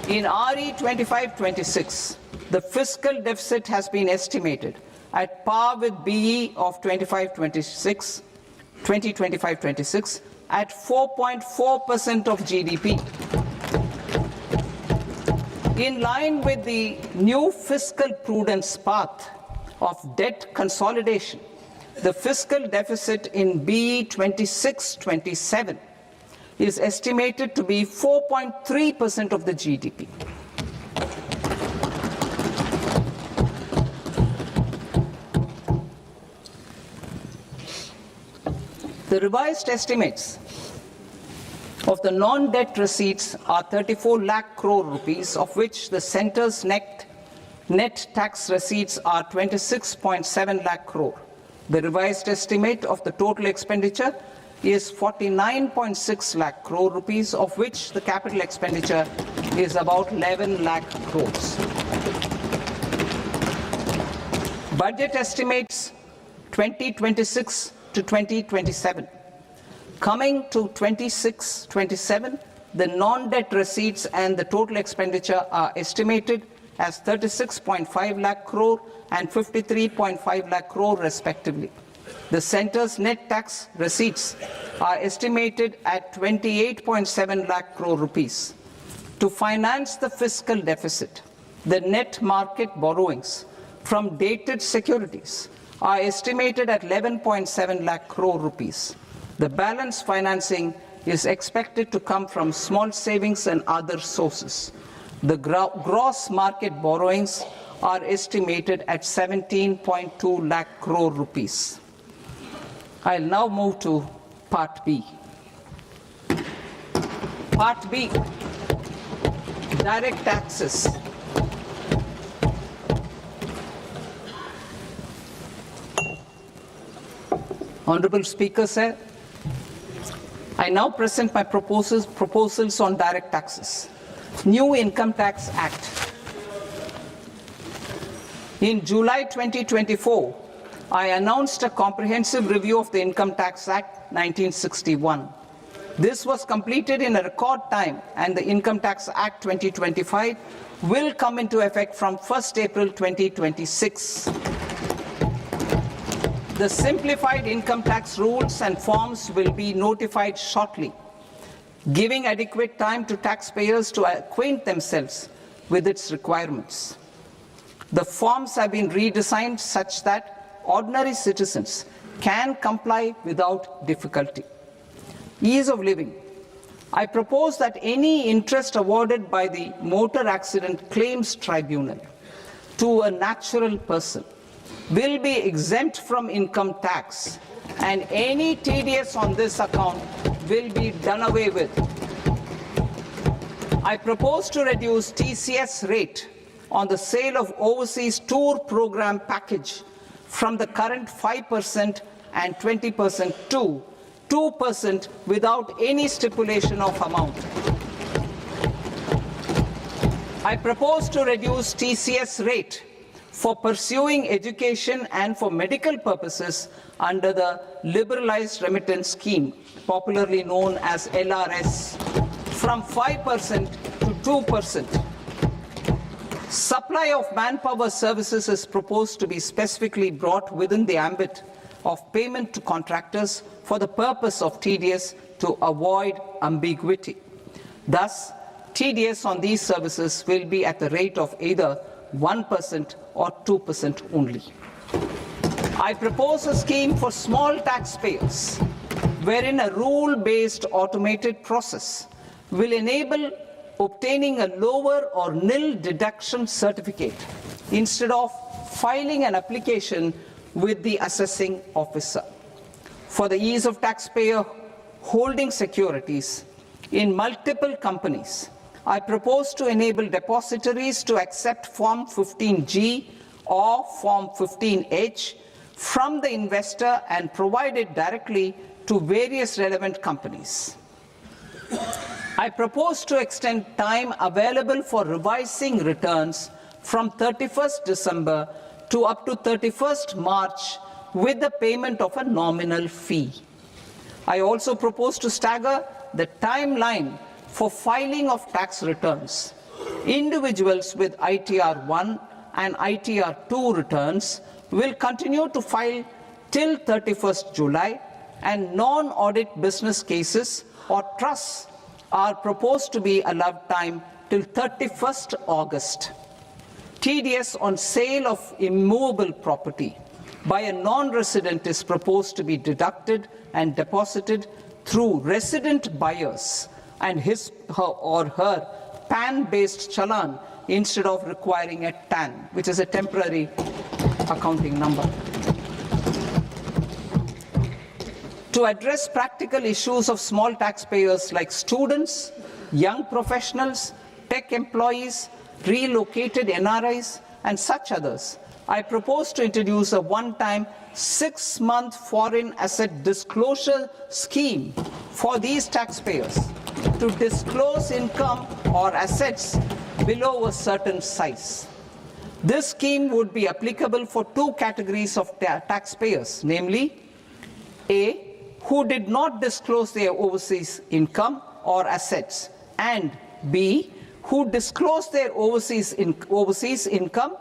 In RE 25-26, the fiscal deficit has been estimated at par with BE of 2025-26 at 4.4% of GDP. In line with the new fiscal prudence path of debt consolidation, the fiscal deficit in BE 26-27 is estimated to be 4.3% of the GDP. The revised estimates of the non-debt receipts are 34 lakh crore rupees, of which the centre's net tax receipts are 26.7 lakh crore. The revised estimate of the total expenditure is 49.6 lakh crore rupees, of which the capital expenditure is about 11 lakh crores. Budget estimates 2026 to 2027. Coming to 26-27, the non-debt receipts and the total expenditure are estimated as 36.5 lakh crore and 53.5 lakh crore respectively. The centre's net tax receipts are estimated at 28.7 lakh crore rupees. To finance the fiscal deficit, the net market borrowings from dated securities are estimated at 11.7 lakh crore rupees. The balance financing is expected to come from small savings and other sources. The gross market borrowings are estimated at 17.2 lakh crore rupees. I'll now move to Part B. Part B, direct taxes. Honorable Speaker, sir, I now present my proposals on direct taxes. New Income Tax Act. In July 2024, I announced a comprehensive review of the Income Tax Act 1961. This was completed in a record time, and the Income Tax Act 2025 will come into effect from 1st April 2026. The simplified income tax rules and forms will be notified shortly, giving adequate time to taxpayers to acquaint themselves with its requirements. The forms have been redesigned such that ordinary citizens can comply without difficulty. Ease of living. I propose that any interest awarded by the Motor Accident Claims Tribunal to a natural person will be exempt from income tax, and any TDS on this account will be done away with. I propose to reduce TCS rate on the sale of overseas tour program package from the current 5% and 20% to 2% without any stipulation of amount. I propose to reduce TCS rate for pursuing education and for medical purposes under the Liberalized Remittance Scheme, popularly known as LRS, from 5% to 2%. Supply of manpower services is proposed to be specifically brought within the ambit of payment to contractors for the purpose of TDS to avoid ambiguity. Thus, TDS on these services will be at the rate of either 1% or 2% only. I propose a scheme for small taxpayers, wherein a rule-based automated process will enable obtaining a lower or nil deduction certificate instead of filing an application with the assessing officer. For the ease of taxpayer holding securities in multiple companies, I propose to enable depositories to accept Form 15G or Form 15H from the investor and provide it directly to various relevant companies. I propose to extend time available for revising returns from 31st December to up to 31st March with the payment of a nominal fee. I also propose to stagger the timeline for filing of tax returns. Individuals with ITR 1 and ITR 2 returns will continue to file till 31st July, and non-audit business cases or trusts are proposed to be allowed time till 31st August. TDS on sale of immovable property by a non-resident is proposed to be deducted and deposited through resident buyers and his or her PAN-based challan instead of requiring a TAN, which is a temporary accounting number. To address practical issues of small taxpayers like students, young professionals, tech employees, relocated NRIs, and such others, I propose to introduce a one-time 6-month foreign asset disclosure scheme for these taxpayers to disclose income or assets below a certain size. This scheme would be applicable for two categories of taxpayers, namely, A, who did not disclose their overseas income or assets, and B, who disclose their overseas income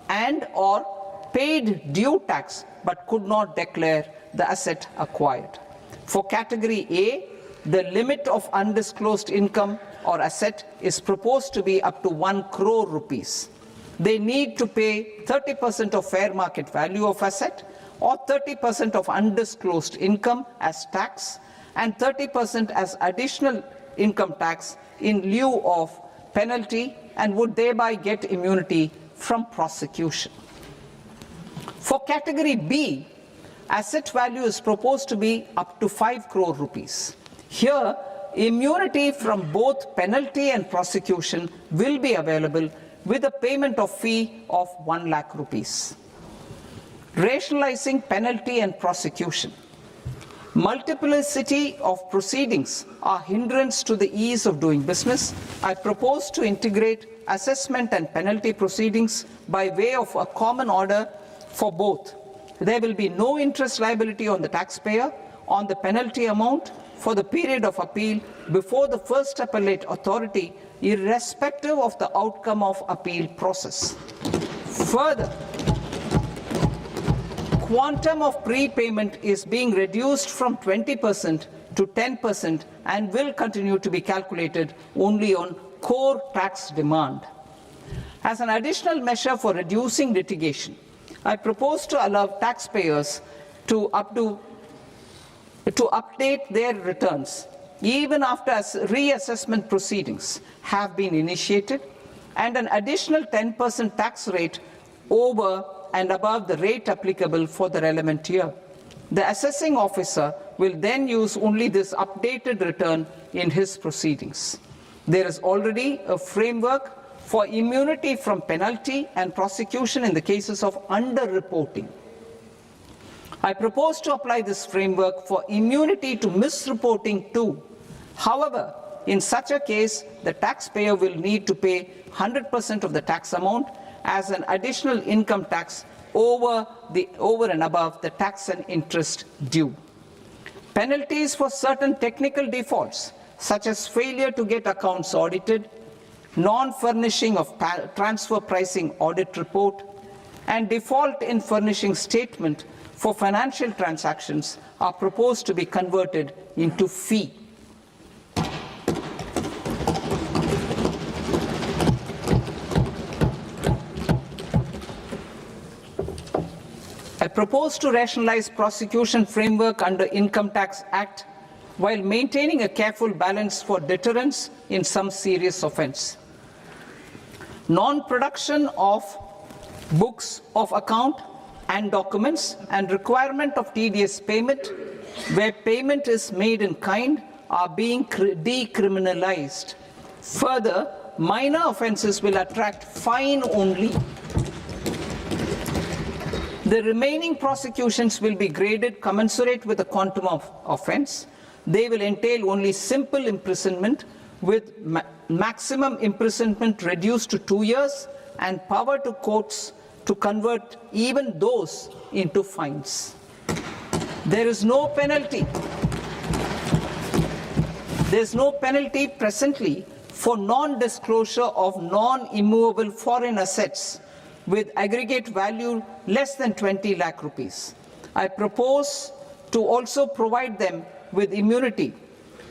and or paid due tax but could not declare the asset acquired. For category A, the limit of undisclosed income or asset is proposed to be up to 1 crore rupees. They need to pay 30% of fair market value of asset or 30% of undisclosed income as tax and 30% as additional income tax in lieu of penalty and would thereby get immunity from prosecution. For category B, asset value is proposed to be up to 5 crore rupees. Here, immunity from both penalty and prosecution will be available with a payment of fee of 1 lakh rupees. Rationalizing penalty and prosecution. Multiplicity of proceedings are hindrance to the ease of doing business. I propose to integrate assessment and penalty proceedings by way of a common order for both. There will be no interest liability on the taxpayer on the penalty amount for the period of appeal before the first appellate authority, irrespective of the outcome of appeal process. Further, quantum of prepayment is being reduced from 20% to 10% and will continue to be calculated only on core tax demand. As an additional measure for reducing litigation, I propose to allow taxpayers to update their returns even after reassessment proceedings have been initiated, and an additional 10% tax rate over and above the rate applicable for the relevant year. The assessing officer will then use only this updated return in his proceedings. There is already a framework for immunity from penalty and prosecution in the cases of underreporting. I propose to apply this framework for immunity to misreporting too. However, in such a case, the taxpayer will need to pay 100% of the tax amount as an additional income tax over and above the tax and interest due. Penalties for certain technical defaults, such as failure to get accounts audited, non-furnishing of transfer pricing audit report, and default in furnishing statement for financial transactions are proposed to be converted into fee. I propose to rationalize prosecution framework under Income Tax Act while maintaining a careful balance for deterrence in some serious offence. Non-production of books of account and documents and requirement of TDS payment where payment is made in kind are being decriminalized. Further, minor offences will attract fine only. The remaining prosecutions will be graded commensurate with the quantum of offence. They will entail only simple imprisonment with maximum imprisonment reduced to 2 years and power to courts to convert even those into fines. There is no penalty. There is no penalty presently for non-disclosure of non-immovable foreign assets with aggregate value less than 20 lakh rupees. I propose to also provide them with immunity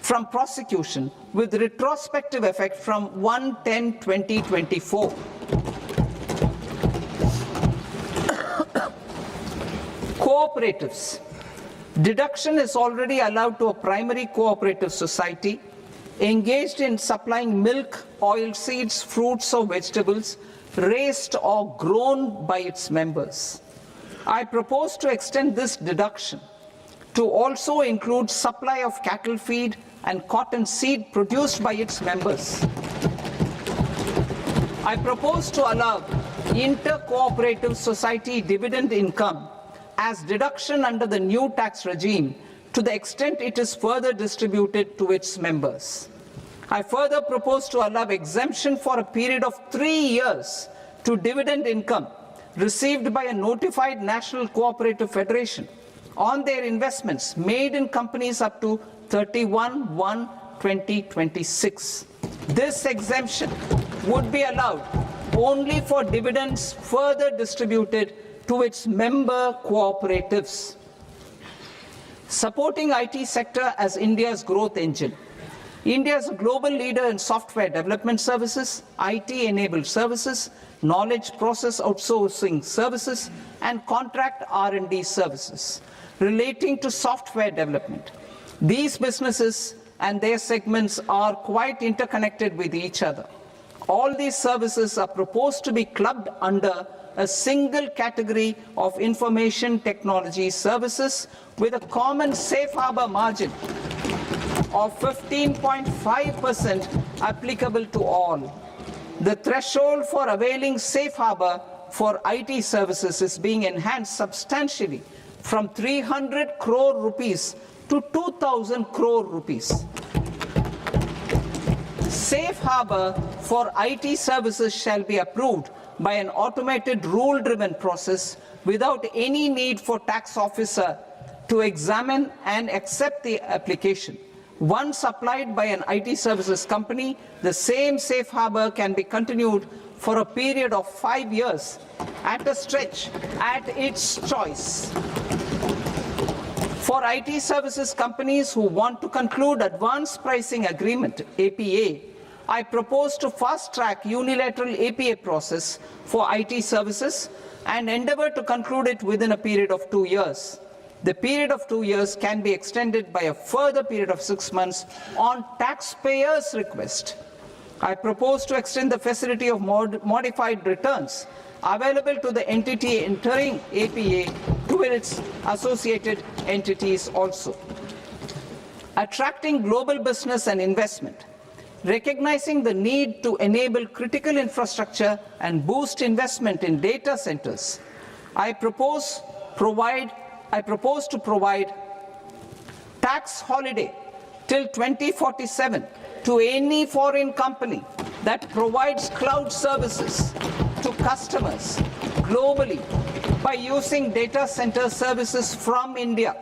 from prosecution with retrospective effect from 1/10/2024. Cooperatives. Deduction is already allowed to a primary cooperative society engaged in supplying milk, oilseeds, fruits or vegetables raised or grown by its members. I propose to extend this deduction to also include supply of cattle feed and cotton seed produced by its members. I propose to allow inter-cooperative society dividend income as deduction under the new tax regime to the extent it is further distributed to its members. I further propose to allow exemption for a period of 3 years to dividend income received by a notified national cooperative federation on their investments made in companies up to 31/1/2026. This exemption would be allowed only for dividends further distributed to its member cooperatives. Supporting IT sector as India's growth engine. India is a global leader in software development services, IT-enabled services, knowledge process outsourcing services, and contract R&D services relating to software development. These businesses and their segments are quite interconnected with each other. All these services are proposed to be clubbed under a single category of information technology services with a common safe harbor margin of 15.5% applicable to all. The threshold for availing safe harbor for IT services is being enhanced substantially from 300 crore rupees to 2,000 crore rupees. Safe harbor for IT services shall be approved by an automated rule-driven process without any need for tax officer to examine and accept the application. Once applied by an IT services company, the same safe harbor can be continued for a period of 5 years at a stretch at its choice. For IT services companies who want to conclude advanced pricing agreement, APA, I propose to fast-track unilateral APA process for IT services and endeavor to conclude it within a period of 2 years. The period of 2 years can be extended by a further period of 6 months on taxpayers' request. I propose to extend the facility of modified returns available to the entity entering APA to its associated entities also. Attracting global business and investment. Recognizing the need to enable critical infrastructure and boost investment in data centers, I propose to provide tax holiday till 2047 to any foreign company that provides cloud services to customers globally by using data center services from India.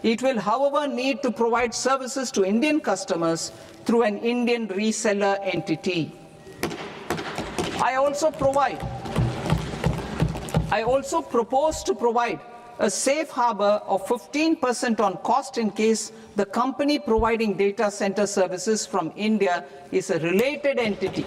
It will, however, need to provide services to Indian customers through an Indian reseller entity. I also propose to provide a safe harbor of 15% on cost in case the company providing data center services from India is a related entity.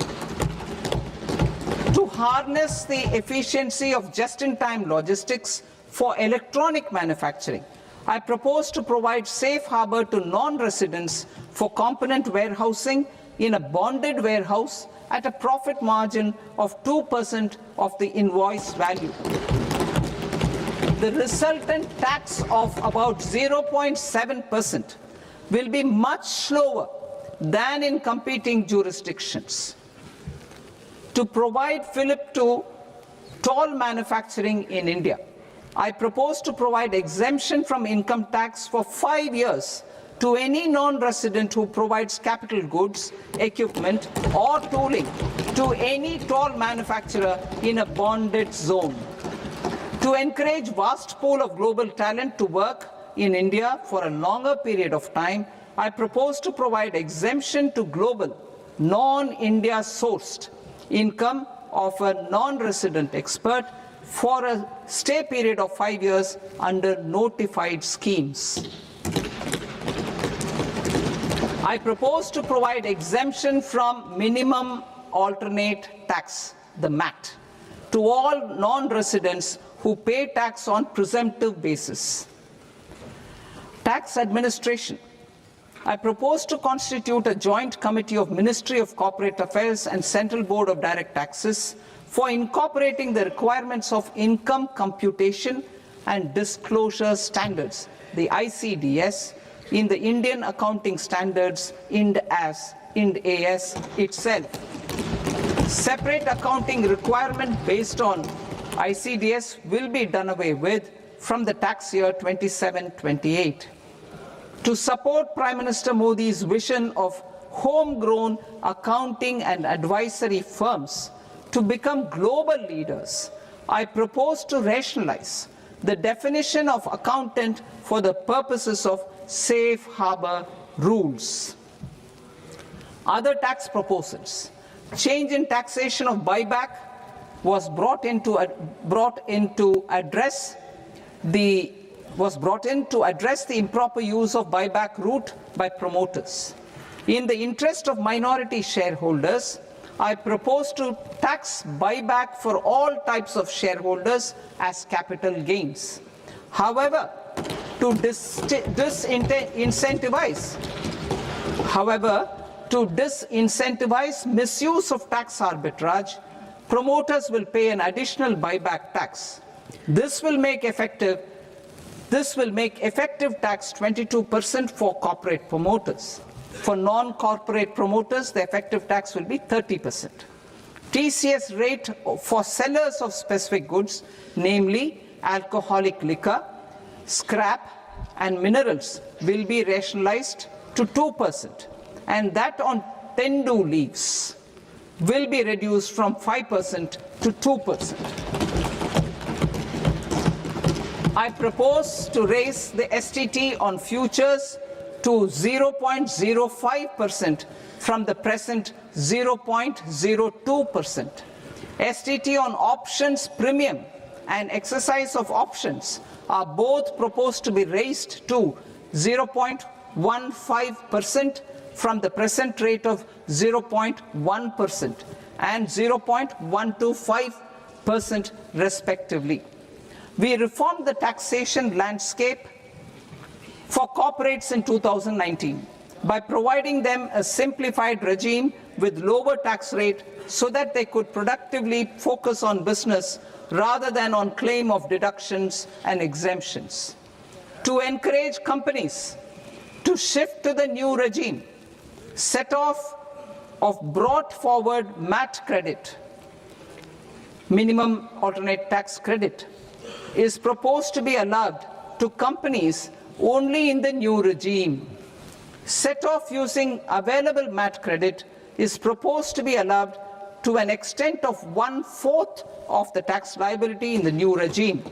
To harness the efficiency of just-in-time logistics for electronic manufacturing, I propose to provide safe harbor to non-residents for component warehousing in a bonded warehouse at a profit margin of 2% of the invoice value. The resultant tax of about 0.7% will be much lower than in competing jurisdictions. To provide fillip to toll manufacturing in India, I propose to provide exemption from income tax for 5 years to any non-resident who provides capital goods, equipment, or tooling to any toll manufacturer in a bonded zone. To encourage vast pool of global talent to work in India for a longer period of time, I propose to provide exemption to global, non-India sourced income of a non-resident expert for a stay period of 5 years under notified schemes. I propose to provide exemption from minimum alternate tax, the MAT, to all non-residents who pay tax on presumptive basis. Tax administration. I propose to constitute a joint committee of Ministry of Corporate Affairs and Central Board of Direct Taxes for incorporating the requirements of income computation and disclosure standards, the ICDS, in the Indian Accounting Standards Ind AS itself. Separate accounting requirement based on ICDS will be done away with from the tax year 27-28. To support Prime Minister Modi's vision of homegrown accounting and advisory firms to become global leaders, I propose to rationalize the definition of accountant for the purposes of safe harbor rules. Other tax proposals. Change in taxation of buyback was brought in to address the improper use of buyback route by promoters. In the interest of minority shareholders, I propose to tax buyback for all types of shareholders as capital gains. However, to disincentivize misuse of tax arbitrage, promoters will pay an additional buyback tax. This will make effective tax 22% for corporate promoters. For non-corporate promoters, the effective tax will be 30%. TCS rate for sellers of specific goods, namely alcoholic liquor, scrap, and minerals, will be rationalized to 2%, and that on tendu leaves will be reduced from 5% to 2%. I propose to raise the STT on futures to 0.05% from the present 0.02%. STT on options premium and exercise of options are both proposed to be raised to 0.15% from the present rate of 0.1% and 0.125% respectively. We reformed the taxation landscape for corporates in 2019 by providing them a simplified regime with lower tax rate so that they could productively focus on business rather than on claim of deductions and exemptions. To encourage companies to shift to the new regime, set off of brought forward MAT credit, minimum alternate tax credit, is proposed to be allowed to companies only in the new regime. Set off using available MAT credit is proposed to be allowed to an extent of 1/4 of the tax liability in the new regime.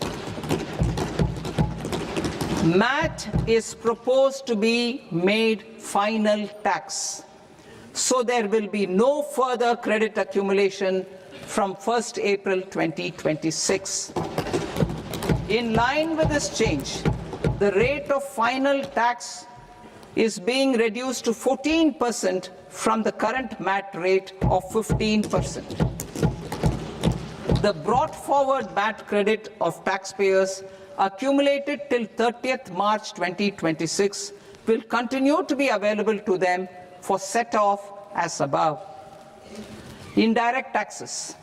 MAT is proposed to be made final tax, so there will be no further credit accumulation from 1st April 2026. In line with this change, the rate of final tax is being reduced to 14% from the current MAT rate of 15%. The brought forward MAT credit of taxpayers accumulated till 30th March 2026 will continue to be available to them for set-off as above. Indirect taxes.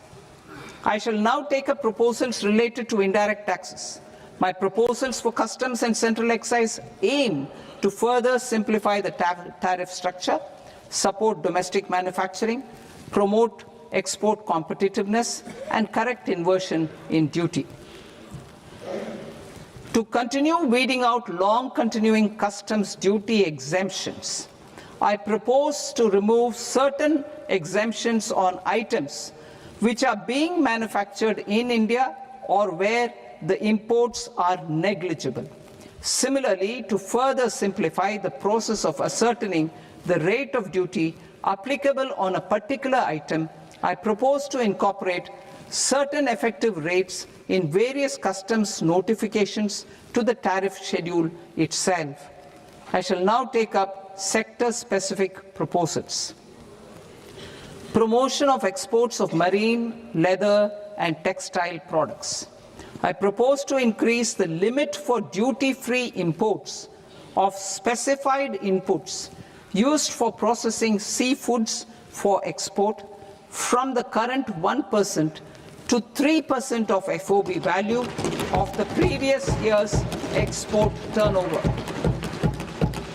I shall now take up proposals related to indirect taxes. My proposals for customs and central excise aim to further simplify the tariff structure, support domestic manufacturing, promote export competitiveness, and correct inversion in duty. To continue weeding out long-continuing customs duty exemptions, I propose to remove certain exemptions on items which are being manufactured in India or where the imports are negligible. Similarly, to further simplify the process of ascertaining the rate of duty applicable on a particular item, I propose to incorporate certain effective rates in various customs notifications to the tariff schedule itself. I shall now take up sector-specific proposals. Promotion of exports of marine, leather, and textile products. I propose to increase the limit for duty-free imports of specified inputs used for processing seafoods for export from the current 1% to 3% of FOB value of the previous year's export turnover.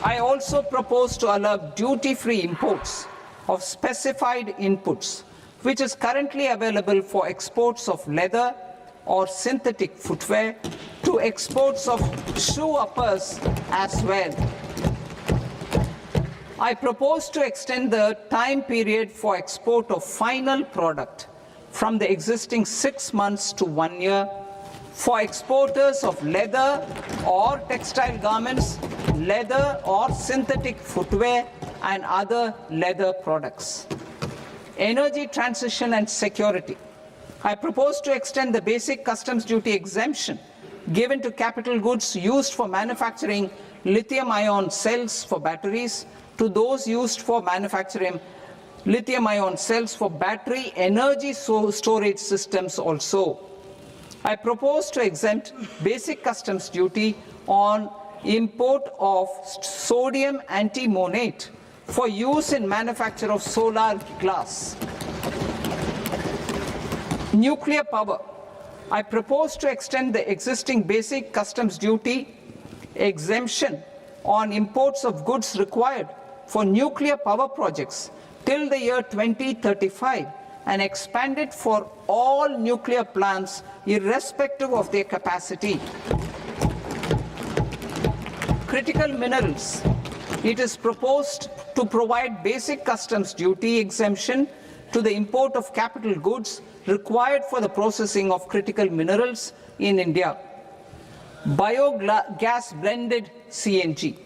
I also propose to allow duty-free imports of specified inputs, which is currently available for exports of leather or synthetic footwear, to exports of shoe uppers as well. I propose to extend the time period for export of final product from the existing 6 months to 1 year for exporters of leather or textile garments, leather or synthetic footwear, and other leather products. Energy transition and security. I propose to extend the basic customs duty exemption given to capital goods used for manufacturing lithium-ion cells for batteries to those used for manufacturing lithium-ion cells for battery energy storage systems also. I propose to exempt basic customs duty on import of sodium antimonate for use in manufacture of solar glass. Nuclear power. I propose to extend the existing basic customs duty exemption on imports of goods required for nuclear power projects till the year 2035 and expand it for all nuclear plants irrespective of their capacity. Critical minerals. It is proposed to provide basic customs duty exemption to the import of capital goods required for the processing of critical minerals in India. Biogas blended CNG.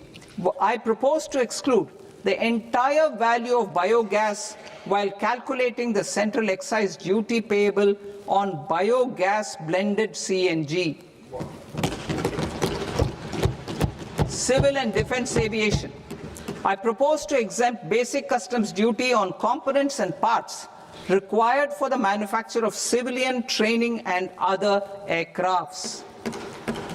I propose to exclude the entire value of biogas while calculating the central excise duty payable on biogas blended CNG. Civil and defense aviation. I propose to exempt basic customs duty on components and parts required for the manufacture of civilian training and other aircrafts.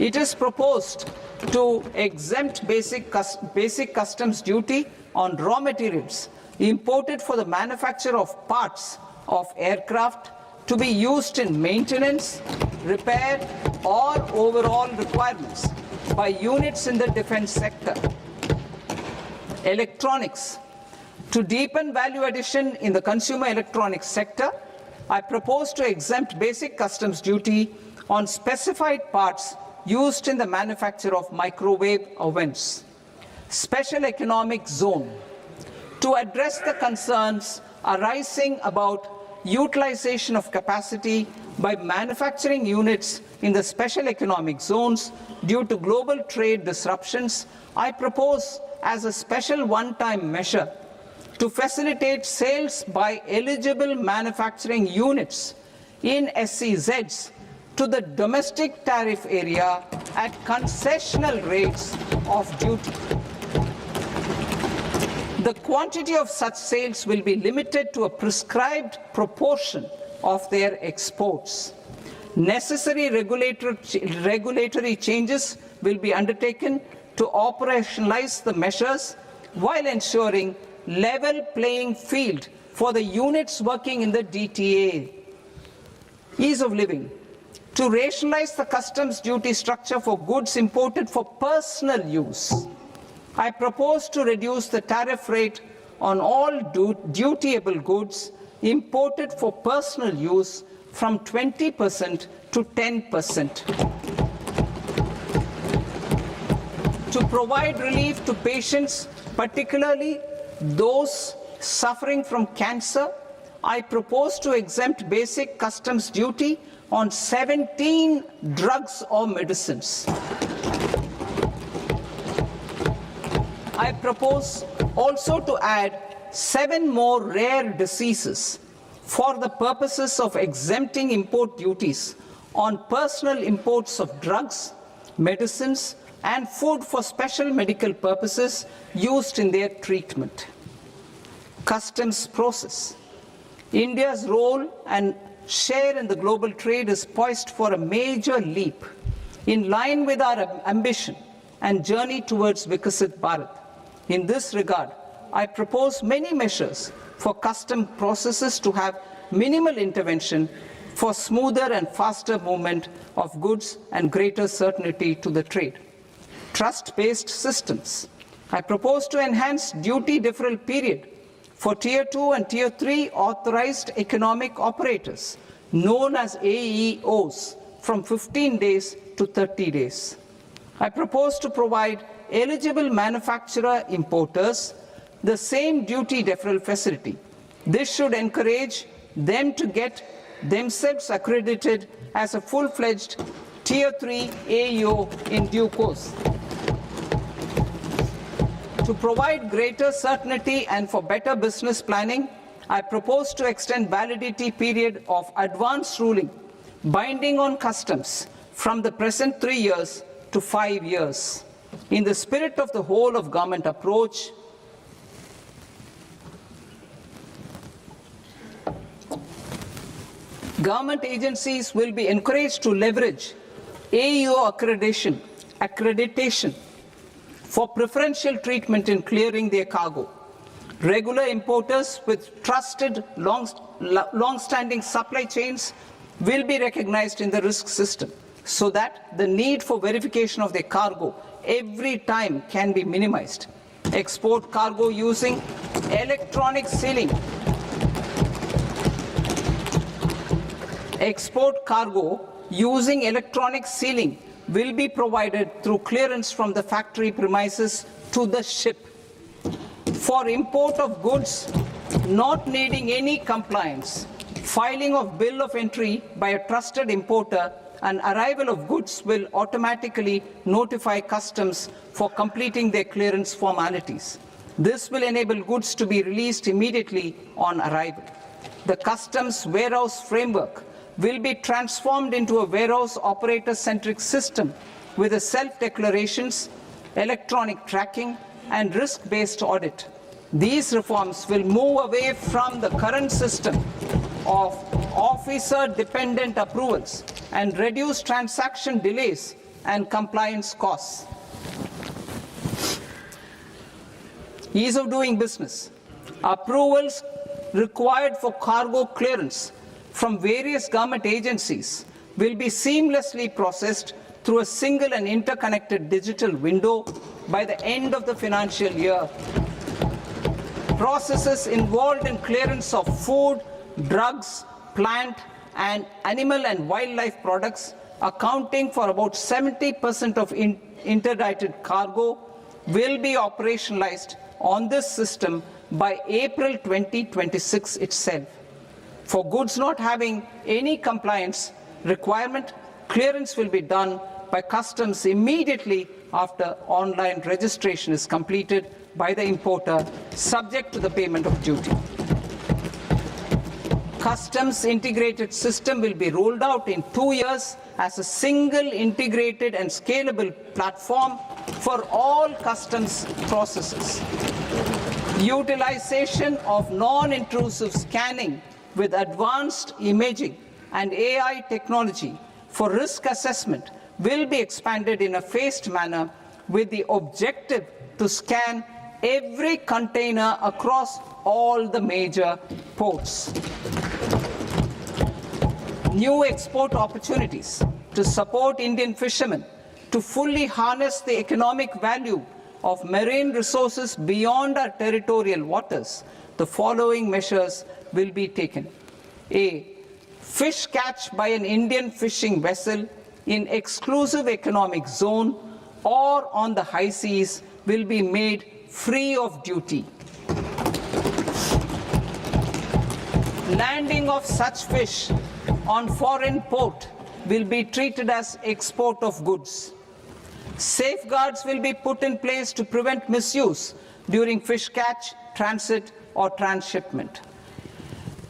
It is proposed to exempt basic customs duty on raw materials imported for the manufacture of parts of aircraft to be used in maintenance, repair, or overall requirements by units in the defense sector. Electronics. To deepen value addition in the consumer electronics sector, I propose to exempt basic customs duty on specified parts used in the manufacture of microwave ovens. Special economic zone. To address the concerns arising about utilization of capacity by manufacturing units in the special economic zones due to global trade disruptions, I propose as a special one-time measure to facilitate sales by eligible manufacturing units in SEZs to the domestic tariff area at concessional rates of duty. The quantity of such sales will be limited to a prescribed proportion of their exports. Necessary regulatory changes will be undertaken to operationalize the measures while ensuring level playing field for the units working in the DTA. Ease of living. To rationalize the customs duty structure for goods imported for personal use, I propose to reduce the tariff rate on all dutiable goods imported for personal use from 20% to 10%. To provide relief to patients, particularly those suffering from cancer, I propose to exempt basic customs duty on 17 drugs or medicines. I propose also to add 7 more rare diseases for the purposes of exempting import duties on personal imports of drugs, medicines, and food for special medical purposes used in their treatment. Customs process. India's role and share in the global trade is poised for a major leap in line with our ambition and journey towards Viksit Bharat. In this regard, I propose many measures for custom processes to have minimal intervention for smoother and faster movement of goods and greater certainty to the trade. Trust-based systems. I propose to enhance duty deferral period for Tier 2 and Tier 3 authorized economic operators, known as AEOs, from 15 days to 30 days. I propose to provide eligible manufacturer importers the same duty deferral facility. This should encourage them to get themselves accredited as a full-fledged Tier 3 AEO in due course. To To provide greater certainty and for better business planning, I propose to extend validity period of advance ruling binding on customs from the present 3 years to 5 years. In the spirit of the whole of government approach, government agencies will be encouraged to leverage AEO accreditation for preferential treatment in clearing their cargo. Regular importers with trusted long-standing supply chains will be recognized in the risk system so that the need for verification of their cargo every time can be minimized. Export cargo using electronic sealing. Export cargo using electronic sealing will be provided through clearance from the factory premises to the ship. For import of goods not needing any compliance, filing of bill of entry by a trusted importer and arrival of goods will automatically notify customs for completing their clearance formalities. This will enable goods to be released immediately on arrival. The customs warehouse framework will be transformed into a warehouse operator-centric system with a self-declarations, electronic tracking, and risk-based audit. These reforms will move away from the current system of officer-dependent approvals and reduce transaction delays and compliance costs. Ease of doing business. Approvals required for cargo clearance from various government agencies will be seamlessly processed through a single and interconnected digital window by the end of the financial year. Processes involved in clearance of food, drugs, plant, and animal and wildlife products, accounting for about 70% of interdicted cargo, will be operationalized on this system by April 2026 itself. For goods not having any compliance requirement, clearance will be done by customs immediately after online registration is completed by the importer, subject to the payment of duty. Customs integrated system will be rolled out in 2 years as a single integrated and scalable platform for all customs processes. Utilization of non-intrusive scanning with advanced imaging and AI technology for risk assessment will be expanded in a phased manner with the objective to scan every container across all the major ports. New export opportunities to support Indian fishermen to fully harness the economic value of marine resources beyond our territorial waters. The following measures will be taken. A. Fish catch by an Indian fishing vessel in exclusive economic zone or on the high seas will be made free of duty. Landing of such fish on foreign port will be treated as export of goods. Safeguards will be put in place to prevent misuse during fish catch, transit, or transshipment.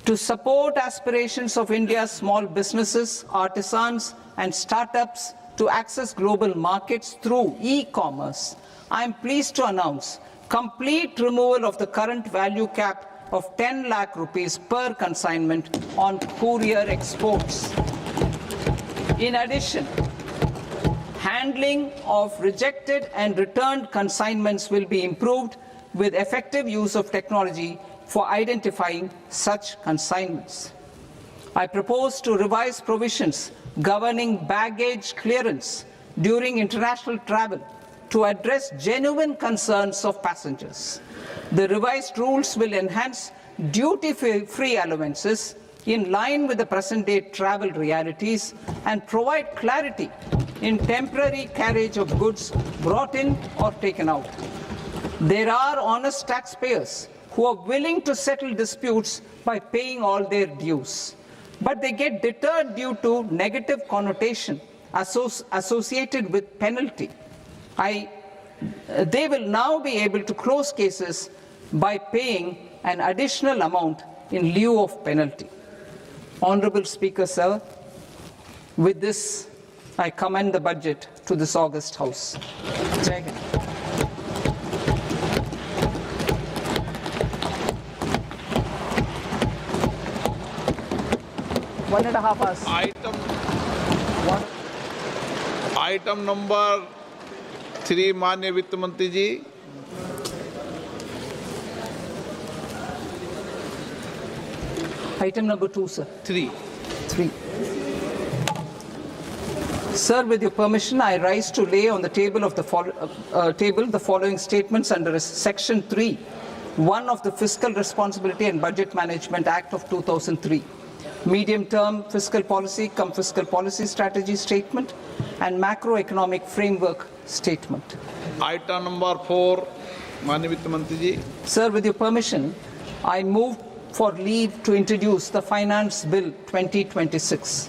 To support aspirations of India's small businesses, artisans, and startups to access global markets through e-commerce, I am pleased to announce complete removal of the current value cap of 10 lakh rupees per consignment on courier exports. In addition, handling of rejected and returned consignments will be improved with effective use of technology for identifying such consignments. I propose to revise provisions governing baggage clearance during international travel to address genuine concerns of passengers. The revised rules will enhance duty-free allowances in line with the present-day travel realities and provide clarity in temporary carriage of goods brought in or taken out. There are honest taxpayers who are willing to settle disputes by paying all their dues, but they get deterred due to negative connotation associated with penalty. I they will now be able to close cases by paying an additional amount in lieu of penalty. Honorable Speaker, sir, with this, I commend the budget to this august House. Jai Hind. One and a half hours. Item number 3 माननीय वित्त मंत्री जी। Item number 2, sir. 3। 3. Sir, with your permission, I rise to lay on the table of the following statements under Section 3, 1 of the Fiscal Responsibility and Budget Management Act of 2003. Medium-term fiscal policy, fiscal policy strategy statement, and macroeconomic framework statement. Item number 4 माननीय वित्त मंत्री जी। Sir, with your permission, I move for leave to introduce the Finance Bill 2026.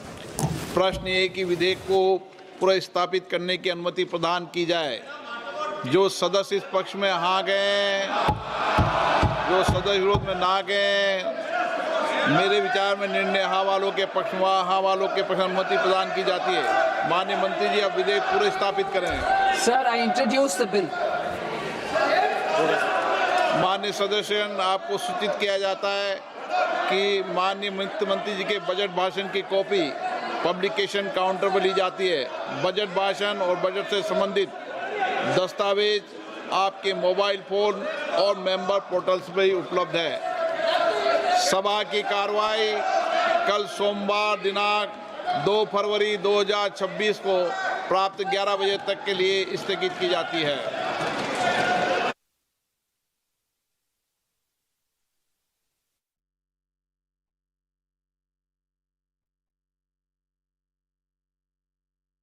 प्रश्न ये कि विधेयक को पुनर्स्थापित करने की अनुमति प्रदान की जाए। जो सदस्य इस पक्ष में हाँ गए, जो सदस्य विरोध में ना गए, मेरे विचार में निर्णय हाँ वालों के पक्ष में, हाँ वालों के पक्ष में अनुमति प्रदान की जाती है। माननीय मंत्री जी, अब विधेयक पुनर्स्थापित करें। Sir, I introduce the bill. माननीय सदस्यगण, आपको सूचित किया जाता है कि माननीय वित्त मंत्री जी के बजट भाषण की कॉपी पब्लिकेशन काउंटर पर ली जाती है। बजट भाषण और बजट से संबंधित दस्तावेज आपके मोबाइल फोन और मेंबर पोर्टल्स पर ही उपलब्ध है। सभा की कार्रवाई कल सोमवार दिनांक 2 फरवरी 2026 को प्राप्त 11 बजे तक के लिए स्थगित की जाती है।